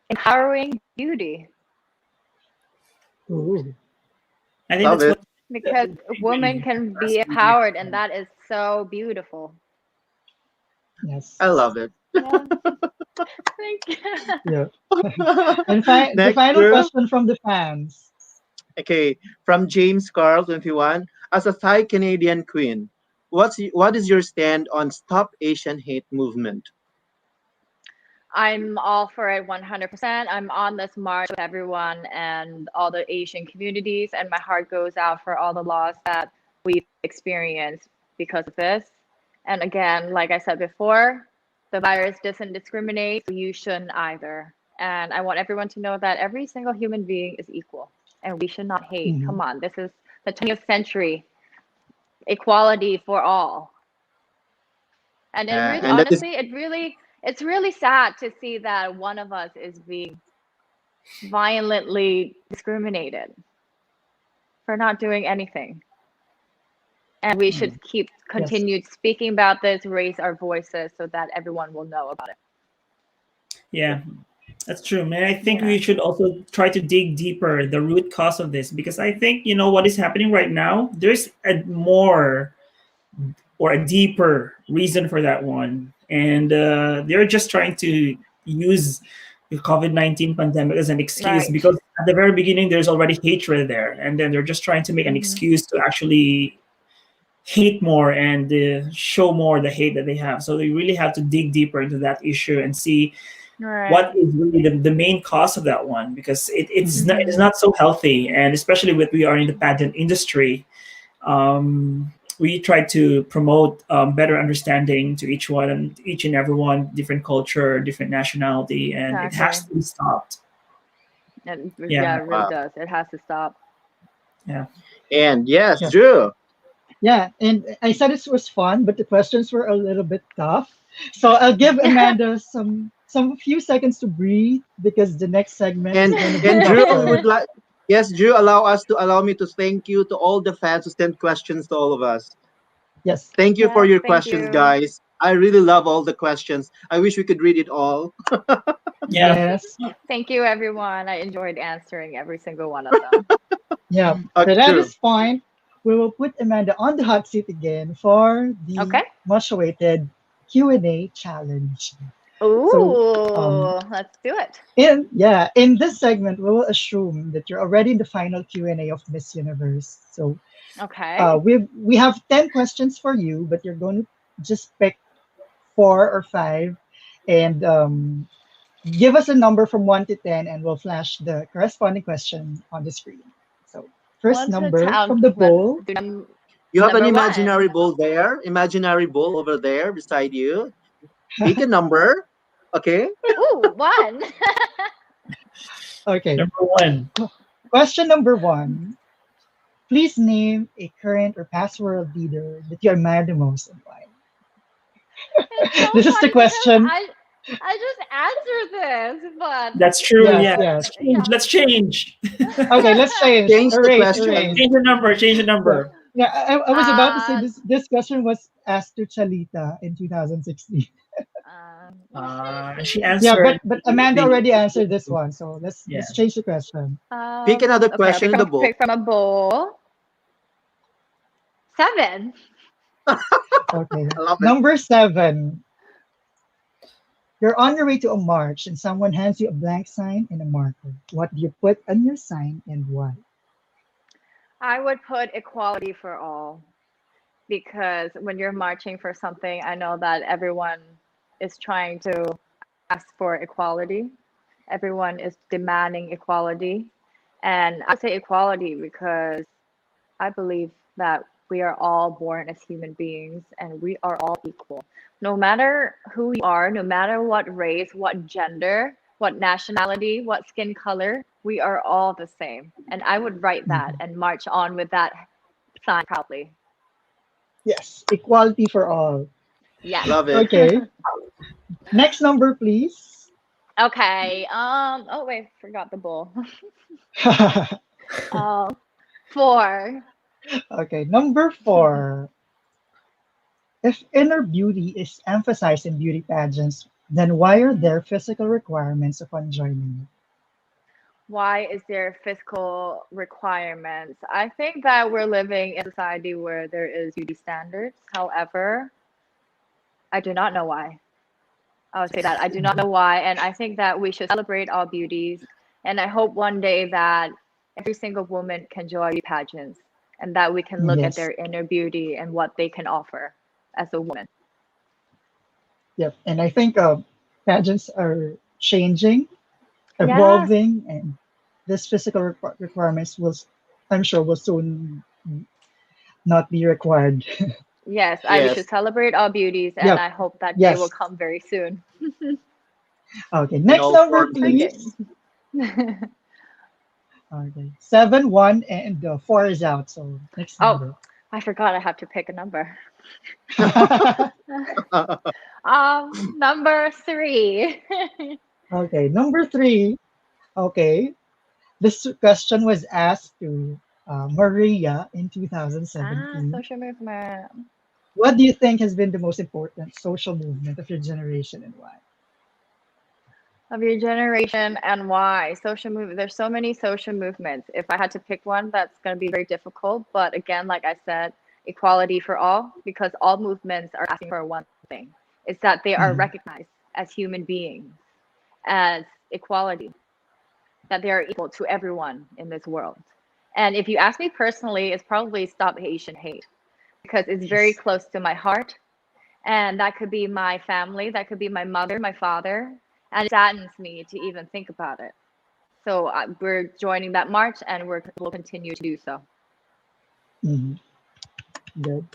Empowering beauty. Ooh. I think Love that's it. what Because women can be empowered, and that is so beautiful. Yes. I love it. Yeah. Thank you. Yeah. And the Next, final Drew. question from the fans. Okay, from James Carl 21. As a Thai Canadian queen, what is your stand on Stop Asian Hate movement? I'm all for it 100%. I'm on this march with everyone and all the Asian communities, and my heart goes out for all the loss that we've experienced because of this. And again, like I said before, the virus doesn't discriminate, so you shouldn't either. And I want everyone to know that every single human being is equal, and we should not hate. Mhm. Come on, this is the 20th century, equality for all. And it really, And that is honestly, it's really sad to see that one of us is being violently discriminated for not doing anything. And we should keep Yes. continued speaking about this, raise our voices so that everyone will know about it. yeah, that's true. Man, I think Yeah. we should also try to dig deeper the root cause of this, because I think what is happening right now. There's a more or a deeper reason for that one, and they're just trying to use the COVID-19 pandemic as an excuse, Right. because at the very beginning there's already hatred there, and then they're just trying to make an Mhm. excuse to actually hate more and show more the hate that they have. So they really have to dig deeper into that issue and see Right. what is really the main cause of that one, because it is Mhm. not so healthy, and especially with we are in the pageant industry. We try to promote better understanding to each and everyone, different culture, different nationality, and it has Exactly. to be stopped. And yeah, Yeah, it really wow. does. It has to stop. yeah. And yes, Yes. Drew. Yeah. And I said it was fun, but the questions were a little bit tough. So I'll give Amanda some few seconds to breathe because the next segment is And going to be and Drew, we tougher. would like Drew, allow me to thank you to all the fans who sent questions to all of us. Yes. Thank you for Yes, your thank questions, you. guys. I really love all the questions. I wish we could read it all. Yeah. Yes. Thank you, everyone. I enjoyed answering every single one of them. Yeah. So Okay, that Drew. is fine. We will put Amanda on the hot seat again for the Okay. much awaited Q&A challenge. So Ooh, let's do it. in this segment we will assume that you're already in the final Q&A of Miss Universe. So Okay. we have 10 questions for you, but you're going to just pick 4 or 5 and give us a number from 1 to 10 and we'll flash the corresponding question on the screen. So first One to number 10. from the Let's bowl. do You have an number imaginary one. bull there, imaginary bull over there beside you. Pick a number. Okay. Ooh, one. Okay. Number one. Question number 1. Please name a current or past world leader that you admire the most and why. It's so This is the funny because question. I just answered this, but That's true. Yes, Yeah. yes. yeah. Let's change. Okay, let's change. Change the Erase, question. erase. Change the number. Change the Yeah, number. yeah. I was about to say Uh, this question was asked to Chalita in 2016. She Yeah, answered but Amanda the already answered this one, so let's yeah. change the question. Pick another okay, I'll question in the bowl. pick from a bowl. 7. Okay. I love it. Number 7. You're on your way to a march and someone hands you a blank sign and a marker. What do you put on your sign and why? I would put equality for all, because when you're marching for something, I know that everyone is trying to ask for equality. Everyone is demanding equality. And I say equality because I believe that we are all born as human beings and we are all equal. No matter who you are, no matter what race, what gender, what nationality, what skin color, we are all the same. And I would write that Mhm. and march on with that sign proudly. Yes, equality for all. Yes. Love it. Okay. Next number, please. Okay. Oh wait, forgot the bull. 4. Okay, number 4. If inner beauty is emphasized in beauty pageants, then why are there physical requirements upon joining? Why is there physical requirements? I think that we're living in a society where there is beauty standards. However, I do not know why. I would say that I do not know why, and I think that we should celebrate all beauties. And I hope one day that every single woman can join beauty pageants, and that we can look at Yes. their inner beauty and what they can offer as a woman. Yep. And I think pageants are changing, Yes. evolving, and this physical requirements will, I'm sure, will soon not be required. Yes, we Yes. should celebrate all beauties, and Yep. I hope that Yes. day will come very soon. Okay, next all number, for please. Okay, 7, 1, and 4 is out. So next Oh, number. I forgot I have to pick a number. Number 3. Okay, number 3. Okay, this question was asked to Maria in 2017. Social movement. What do you think has been the most important social movement of your generation and why? Of your generation and why? Social movement. There's so many social movements. If I had to pick one, that's going to be very difficult. But again, like I said, equality for all, because all movements are asking for one thing. It's that they are recognized as human beings, as equality, that they are equal to everyone in this world. And if you ask me personally, it's probably Stop Asian Hate, because it's very close to my heart. And that could be my family, that could be my mother, my father, and it saddens me to even think about it. So we're joining that march, and we'll continue to do so. Mhm. Good.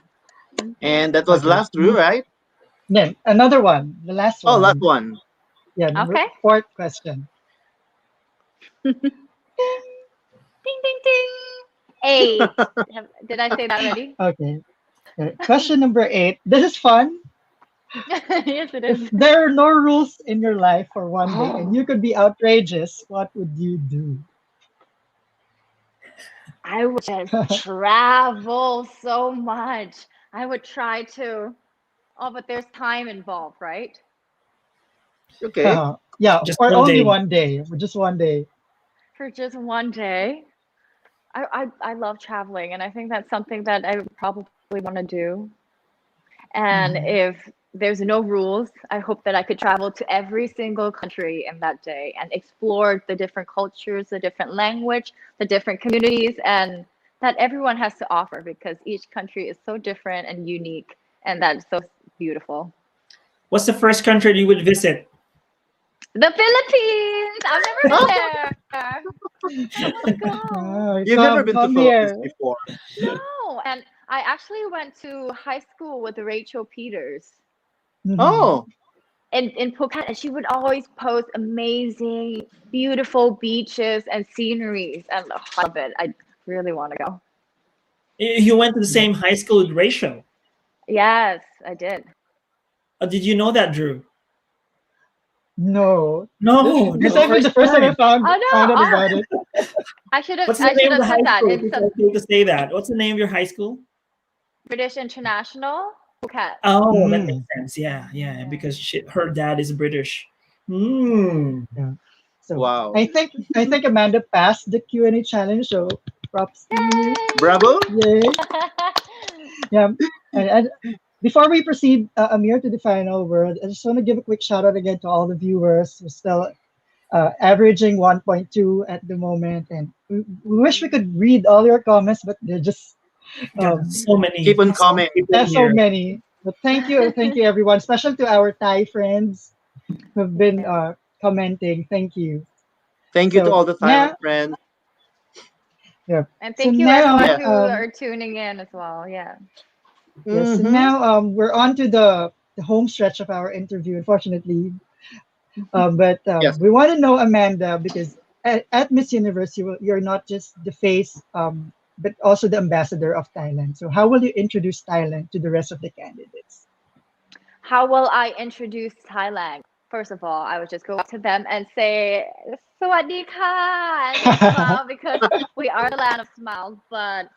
And that was Okay. last Drew, right? Then another one, the last Oh, one. last one. Yeah, number Okay. 4th question. Ding, ding, ding. 8. Did I say that already? Okay. Question number 8. This is fun. Yes, it is. If there are no rules in your life for one day and you could be outrageous, what would you do? I would just travel so much. I would try to. Oh, but there's time involved, right? Okay. Yeah, Just or one only day. one day, or just one day. For just one day. I love traveling, and I think that's something that I would probably want to do. And if there's no rules, I hope that I could travel to every single country in that day and explore the different cultures, the different language, the different communities, and that everyone has to offer, because each country is so different and unique, and that's so beautiful. What's the first country you would visit? The Philippines! I've never been there. I want to go. You've never been to come Philippines here. before. No, and I actually went to high school with Rachel Peters Oh, in Phuket, and she would always post amazing, beautiful beaches and sceneries, and I love it. I really want to go. You went to the same high school with Rachel. Yes, I did. Did you know that, Drew? No. No. This is actually the first time I found out about it. I should have. What's I the name should of the have high said that. school? It's It's okay to say that. What's the name of your high school? British International Phuket. Oh, that makes sense. Yeah, because her dad is British. Yeah. So wow. I think Amanda passed the Q&A challenge, so props to you. Bravo. Yay. Yeah. And before we proceed, Amir, to the final word, I just want to give a quick shout out again to all the viewers who are still averaging 1.2 at the moment, and we wish we could read all your comments, but they're just So many. Keep on commenting. there's so many. But thank you everyone, especially to our Thai friends who've been commenting. Thank you. Thank you to So all the Thailand now- friends. Yeah. And So thank you now, everyone who are tuning in as well. Yeah. Yes. So now we're on to the home stretch of our interview, unfortunately. But Yes. we want to know, Amanda, because at Miss Universe, you're not just the face but also the ambassador of Thailand. So how will you introduce Thailand to the rest of the candidates? How will I introduce Thailand? First of all, I would just go up to them and say, "Sawadee ka," and smile because we are the land of smiles. But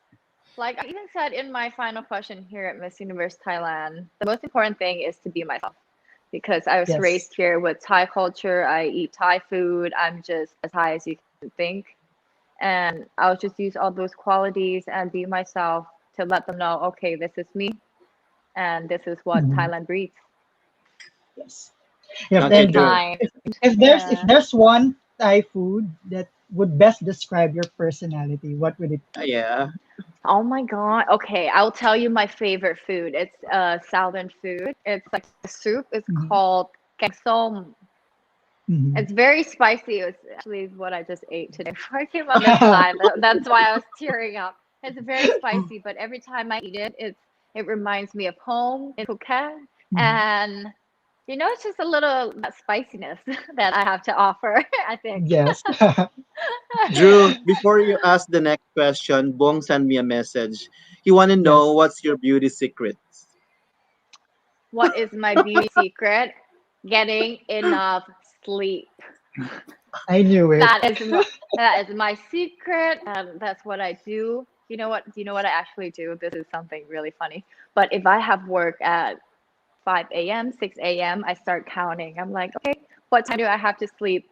like I even said in my final question here at Miss Universe Thailand, the most important thing is to be myself because I was Yes. raised here with Thai culture. I eat Thai food. I'm just as Thai as you can think. And I'll just use all those qualities and be myself to let them know, okay, this is me and this is what Mhm. Thailand breeds. Yes. Yeah, Okay, and good. Time. if there's one Thai food that would best describe your personality, what would it be? Yeah. Oh my God. Okay, I'll tell you my favorite food. It's southern food. It's like a soup. It's Mhm. called 𝘋𝙀𝙀𝙀𝙀. Mhm. It's very spicy. It's actually what I just ate today before I came on this live. That's why I was tearing up. It's very spicy, but every time I eat it, it reminds me of home in Phuket. Mhm. And you know, it's just a little that spiciness that I have to offer, I think. Yes. Drew, before you ask the next question, Bong sent me a message. He want to know Yes. what's your beauty secrets. What is my beauty secret? Getting enough sleep. I knew it. That is my secret, and that's what I do. You know what? Do you know what I actually do? This is something really funny. But if I have work at 5 a.m., 6 a.m., I start counting. I'm like, okay, what time do I have to sleep?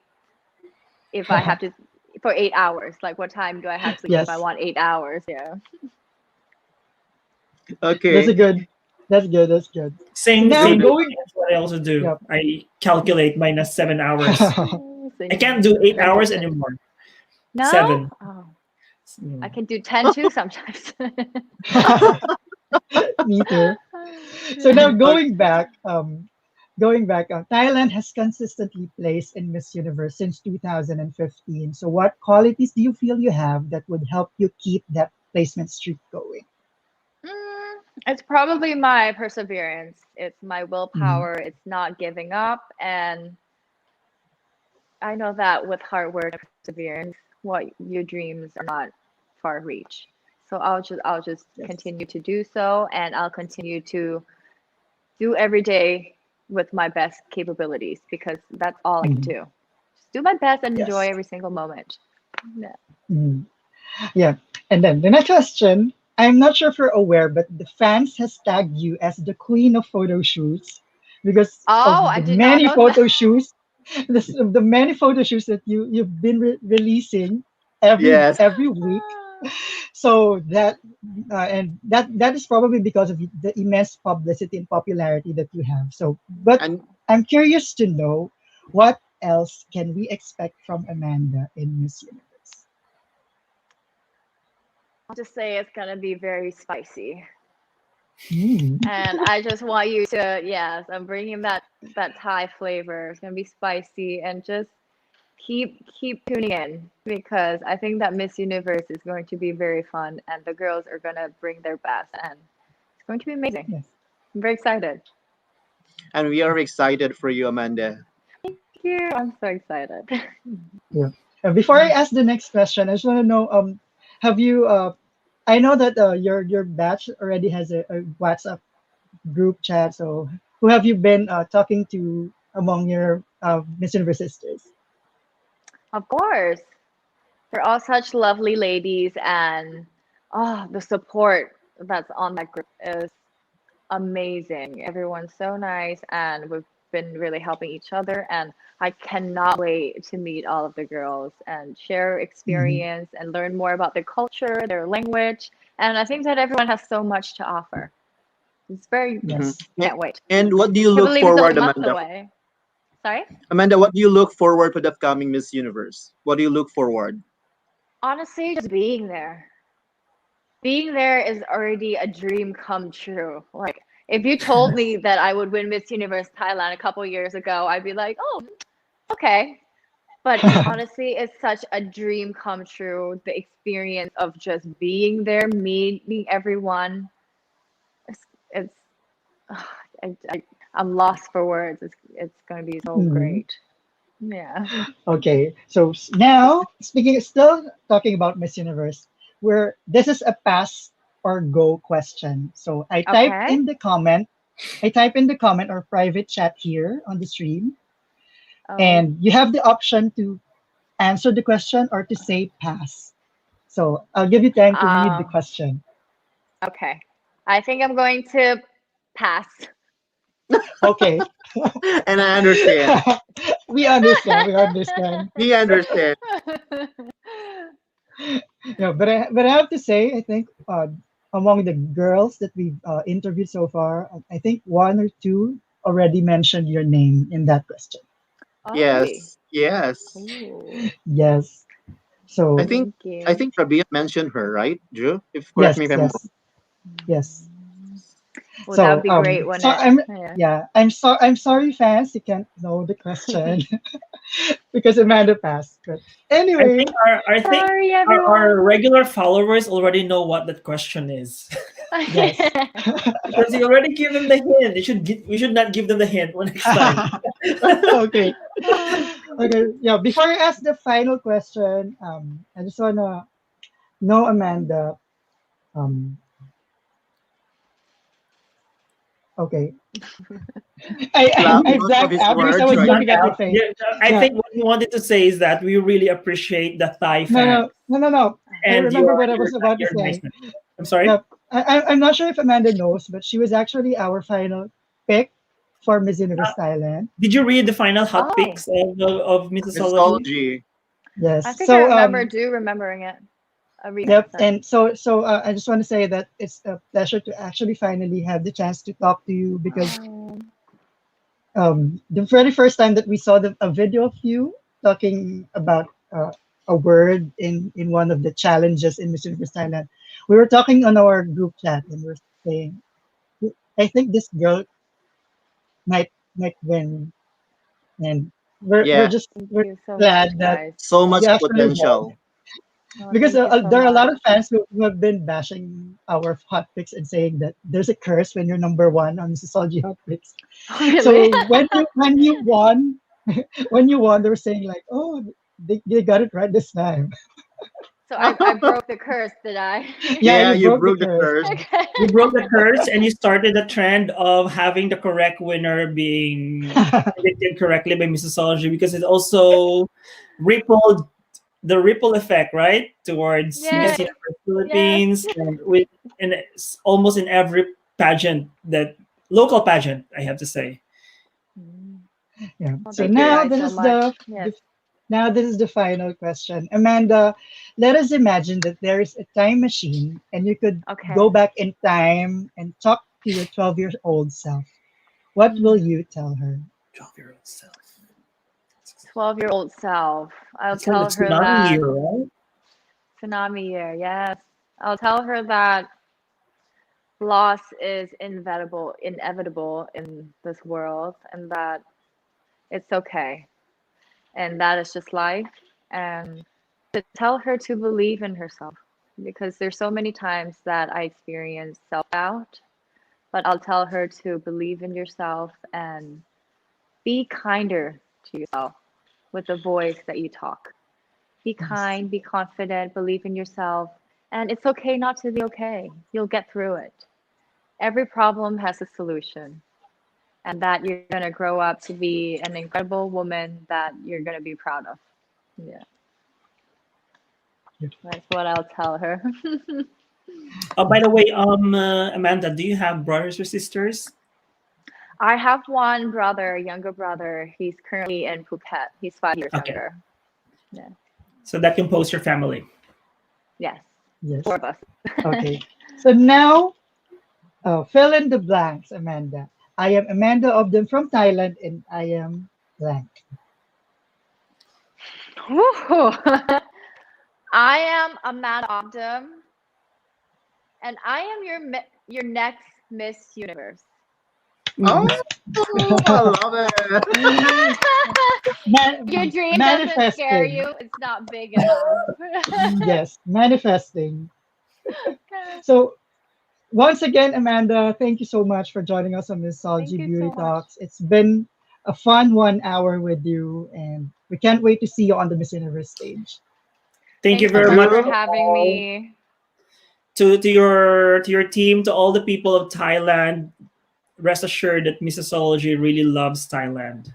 If I have to for 8 hours, like what time do I have to sleep if I Yes. want 8 hours? Yeah. That's Okay. a good. That's good. That's good. Same Now thing. going. That's what I also do. Yep. I calculate minus 7 hours. I can't do 8 hours anymore. No? 7. Oh, Mm. I can do 10 too sometimes. Me too. So now going back, Thailand has consistently placed in Miss Universe since 2015. So what qualities do you feel you have that would help you keep that placement streak going? It's probably my perseverance. It's my Mhm. willpower. It's not giving up. And I know that with hard work and perseverance, what your dreams are not far reach. So I'll just Yes. continue to do so, and I'll continue to do every day with my best capabilities because that's all I can Mhm. do. Just do my best and enjoy Yes. every single moment. Yeah. Mhm. Yeah. And then the next question, I'm not sure if you're aware, but the fans has tagged you as the queen of photo shoots because Oh, of I the did not many know that. photo shoots, the many photo shoots that you've been releasing Yes. every week. So that is probably because of the immense publicity and popularity that you have. So, but And I'm curious to know what else can we expect from Amanda in Miss Universe? I'll just say it's gonna be very spicy. Mm. And I just want you to, yes, I'm bringing that Thai flavor. It's gonna be spicy and just keep tuning in because I think that Miss Universe is going to be very fun and the girls are gonna bring their best and it's going to be amazing. Yes. I'm very excited. we are excited for you, Amanda. Thank you. I'm so excited. Yeah. Before I ask the next question, I just want to know, have you? I know that your batch already has a WhatsApp group chat. So who have you been talking to among your Miss Universe sisters? Of course. They're all such lovely ladies and oh, the support that's on that group is amazing. Everyone's so nice and we've been really helping each other and I cannot wait to meet all of the girls and share Mhm. experience and learn more about their culture, their language. And I think that everyone has so much to offer. It's very, Mhm. Yes. can't wait. And what do you Can't look believe it's only forward, a month Amanda? away. Sorry? Amanda, what do you look forward to the upcoming Miss Universe? What do you look forward? Honestly, just being there. Being there is already a dream come true. Like, if you told me that I would win Miss Universe Thailand a couple years ago, I'd be like, oh, okay. But honestly, it's such a dream come true. The experience of just being there, meeting everyone. It's I'm lost for words. It's going to be so Mhm. great. Yeah. Okay. So now speaking, still talking about Miss Universe, where this is a pass or go question. So I type Okay. in the comment. I type in the comment or private chat here on the stream, Oh, and you have the option to answer the question or to say pass. So I'll give you time to read the question. okay. I think I'm going to pass. Okay. And I understand. We understand. We understand. We understand. Yeah, but I have to say, I think among the girls that we've interviewed so far, I think one or two already mentioned your name in that question. Oh, really? Yes. Ooh, Yes. So I think thank I you. think Rabia mentioned her, right, Drew? If correct yes, me if I'm wrong. yes. Well, So that would be great, wouldn't so it? Yeah. I'm sorry, fans, you can't know the question because Amanda passed. But anyway, I think Sorry, our everyone. regular followers already know what that question is. yes. Because you already give them the hint. We should not give them the hint next time. Okay. Okay. Yeah. Before I ask the final question, I just wanna know, Amanda. Um, okay. I Lots of blanked his out because I words was right looking at your Out. face. Yeah, I Yeah. think what he wanted to say is that we really appreciate the Thai No, fans no. I and remember what I was about to your say. niceness. I'm sorry. Yeah. I'm not sure if Amanda knows, but she was actually our final pick for Miss Universe Thailand. Did you read the final hot Oh, picks of Missosology? Missosology. Yes. I think I So remembering it. Reading yep. it. Sorry. And so I just want to say that it's a pleasure to actually finally have the chance to talk to you because the very first time that we saw a video of you talking about a word in one of the challenges in Miss Universe Thailand, we were talking on our group chat and we were saying, I think this girl might win, and Yeah. Thank we're you so glad much, that guys. So much you actually won. potential. Oh, Because thank you so there are a lot much. of fans who have been bashing our hot picks and saying that there's a curse when you're number one on Mississology hot picks. Really? So when you won, when you won, they were saying like, oh, they got it right this time. So I broke the curse, did I? Yeah, Yeah, you you broke the broke the curse. curse. Okay. You broke the curse and you started the trend of having the correct winner being predicted correctly by Missosology because it also rippled the ripple effect, right, towards Miss Yay. Universe Yes. Philippines and almost in every pageant that local pageant, I have to say. Yeah. Well, So thank you now guys this so is much. Yes. now this is the final question. Amanda, let us imagine that there is a time machine and you could Okay. go back in time and talk to your 12-year-old self. What will you tell her? 12-year-old self. 12-year-old self. I'll It's like the tell her tsunami that year, right? tsunami year. Yes. I'll tell her that loss is inevitable in this world, and that it's okay, and that is just life. And to tell her to believe in herself, because there's so many times that I experience self-doubt, but I'll tell her to believe in yourself and be kinder to yourself with the voice that you talk. Be kind, be confident, believe in yourself, and it's okay not to be okay. You'll get through it. Every problem has a solution, and that you're going to grow up to be an incredible woman that you're going to be proud of. Yeah. That's what I'll tell her. Oh, by the way, Amanda, do you have brothers or sisters? I have one brother, younger brother. He's currently in Phuket. He's 5 years Okay. younger. Yeah. So that composes your family. Yes. Yes. 4 of us. Okay. So now, fill in the blanks, Amanda. I am Amanda Obdam from Thailand, and I am blank. Woo. I am Amanda Obdam, and I am your next Miss Universe. Oh, I love it. Your dream doesn't scare Manifesting. you. It's not big enough. Yes, manifesting. So once again, Amanda, thank you so much for joining us on Missology Thank you Beauty so much. Talks. It's been a fun 1 hour with you, and we can't wait to see you on the Miss Universe stage. Thank you Thanks so very much much. for having me. your team, to all the people of Thailand, rest assured that Missosology really loves Thailand.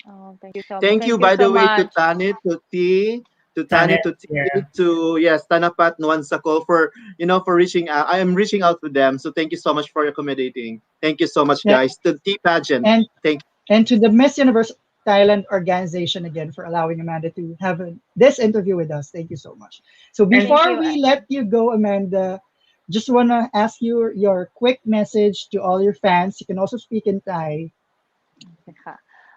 Oh, thank you so much. Thank you, by the way, to Tanit, to T, to Tanit, to T, yeah. to yes, Tanapat Nuansako for for reaching out. I am reaching out to them, so thank you so much for accommodating. Thank you so much, Yeah. guys. To T Pageant, And thank you. and to the Miss Universe Thailand organization again for allowing Amanda to have this interview with us. Thank you so much. So before you. we let you go, Amanda, just want to ask you your quick message to all your fans. You can also speak in Thai.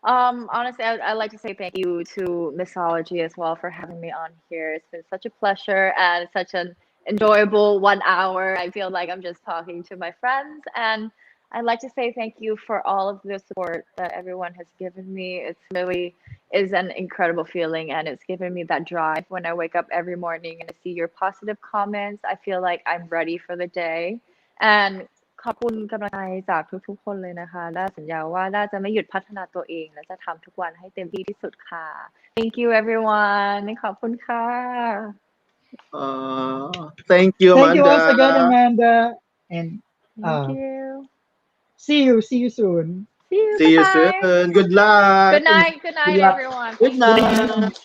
Honestly, I'd like to say thank you to Missology as well for having me on here. It's been such a pleasure and such an enjoyable 1 hour. I feel like I'm just talking to my friends, and I'd like to say thank you for all of the support that everyone has given me. It's really is an incredible feeling, and it's given me that drive when I wake up every morning and I see your positive comments. I feel like I'm ready for the day. And ขอบคุณกำลังใจจากทุกๆคนเลยนะคะด้าสัญญาว่าด้าจะไม่หยุดพัฒนาตัวเองและจะทำทุกวันให้เต็มที่ที่สุดค่ะ Thank you everyone ขอบคุณค่ะ Thank you, Amanda. Thank you once again, Amanda. And Thank you. see you soon. See you soon. Good luck. Good night. Good night, Good luck. everyone. Good night.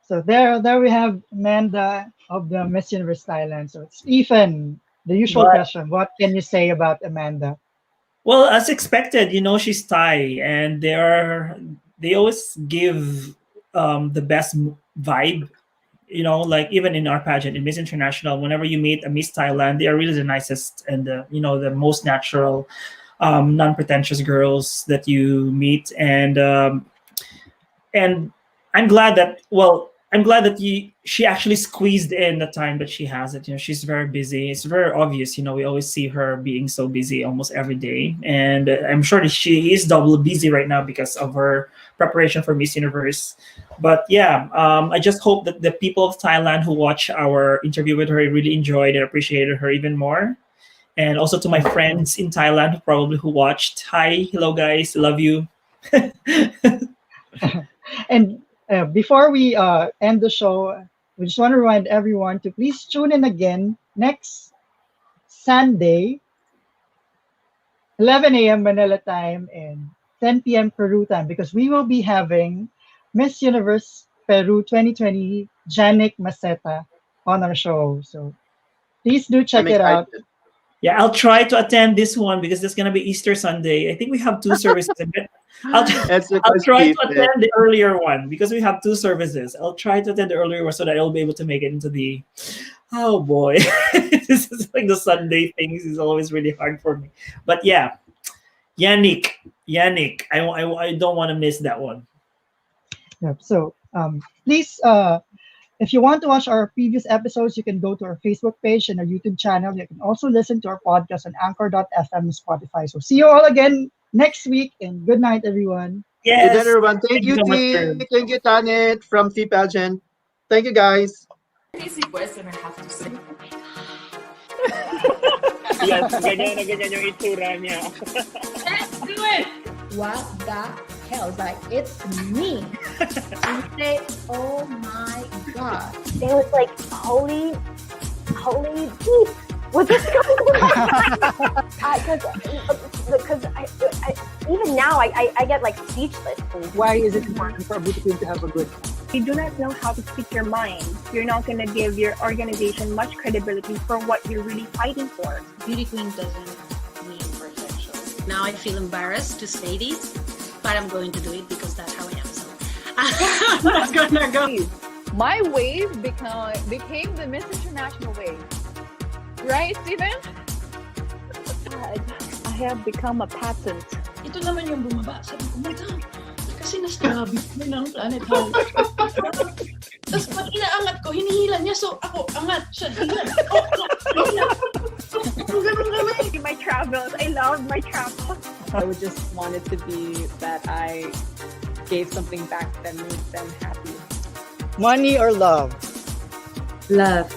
So there we have Amanda of the Miss Universe Thailand. So Stephen, the usual question, what can you say about Amanda? Well, as expected, she's Thai, and they always give the best vibe. Like even in our pageant in Miss International, whenever you meet a Miss Thailand, they are really the nicest and the most natural, non-pretentious girls that you meet. And I'm glad that she actually squeezed in the time that she has it. She's very busy. It's very obvious. We always see her being so busy almost every day, and I'm sure that she is double busy right now because of her preparation for Miss Universe. But yeah, I just hope that the people of Thailand who watch our interview with her really enjoyed and appreciated her even more. And also to my friends in Thailand who watched. Hi, hello guys, love you. And before we end the show, we just want to remind everyone to please tune in again next Sunday, 11 a.m. Manila time and 10 p.m. Peru time, because we will be having Miss Universe Peru 2020 𝗪𝙀𝙀 on our show. So please do check it out. Yeah, I'll try to attend this one because there's going to be Easter Sunday. I think we have 2 services. I'll try to attend the earlier one because we have 2 services. I'll try to attend the earlier one so that I'll be able to make it into the... Oh boy, this is like the Sunday things is always really hard for me. But yeah, Yannick, I don't want to miss that one. Yep. So please, if you want to watch our previous episodes, you can go to our Facebook page and our YouTube channel. You can also listen to our podcast on Anchor.fm and Spotify. So see you all again next week, and good night, everyone. Yes. Good night, everyone. Thank you, so T. much. Thank you, Tanit from T Pageant. Thank you, guys. Easy question I have to say. Yes, ganyan na ganyan yung itsura niya. Let's do it! What the hell? Like, it's me. And you say, oh my God. They was like, holy beep. Was this going on? Because even now I get like speechless. Why is it important for a beauty queen to have a good time? If you do not know how to speak your mind, you're not going to give your organization much credibility for what you're really fighting for. Beauty queen doesn't mean perfection. Now I feel embarrassed to say this, but I'm going to do it because that's how I am. So I'm not gonna go. My wave became the Miss International wave. Right, Stephen? I have become a pageant. Ito naman yung bumaba. Sabi ko, oh my God, kasi na-starving mo ng planet House. Tapos pag inaangat ko, hinihila niya. So ako, angat siya. My travels. I love my travels. I would just want it to be that I gave something back that made them happy. Money or love? Love.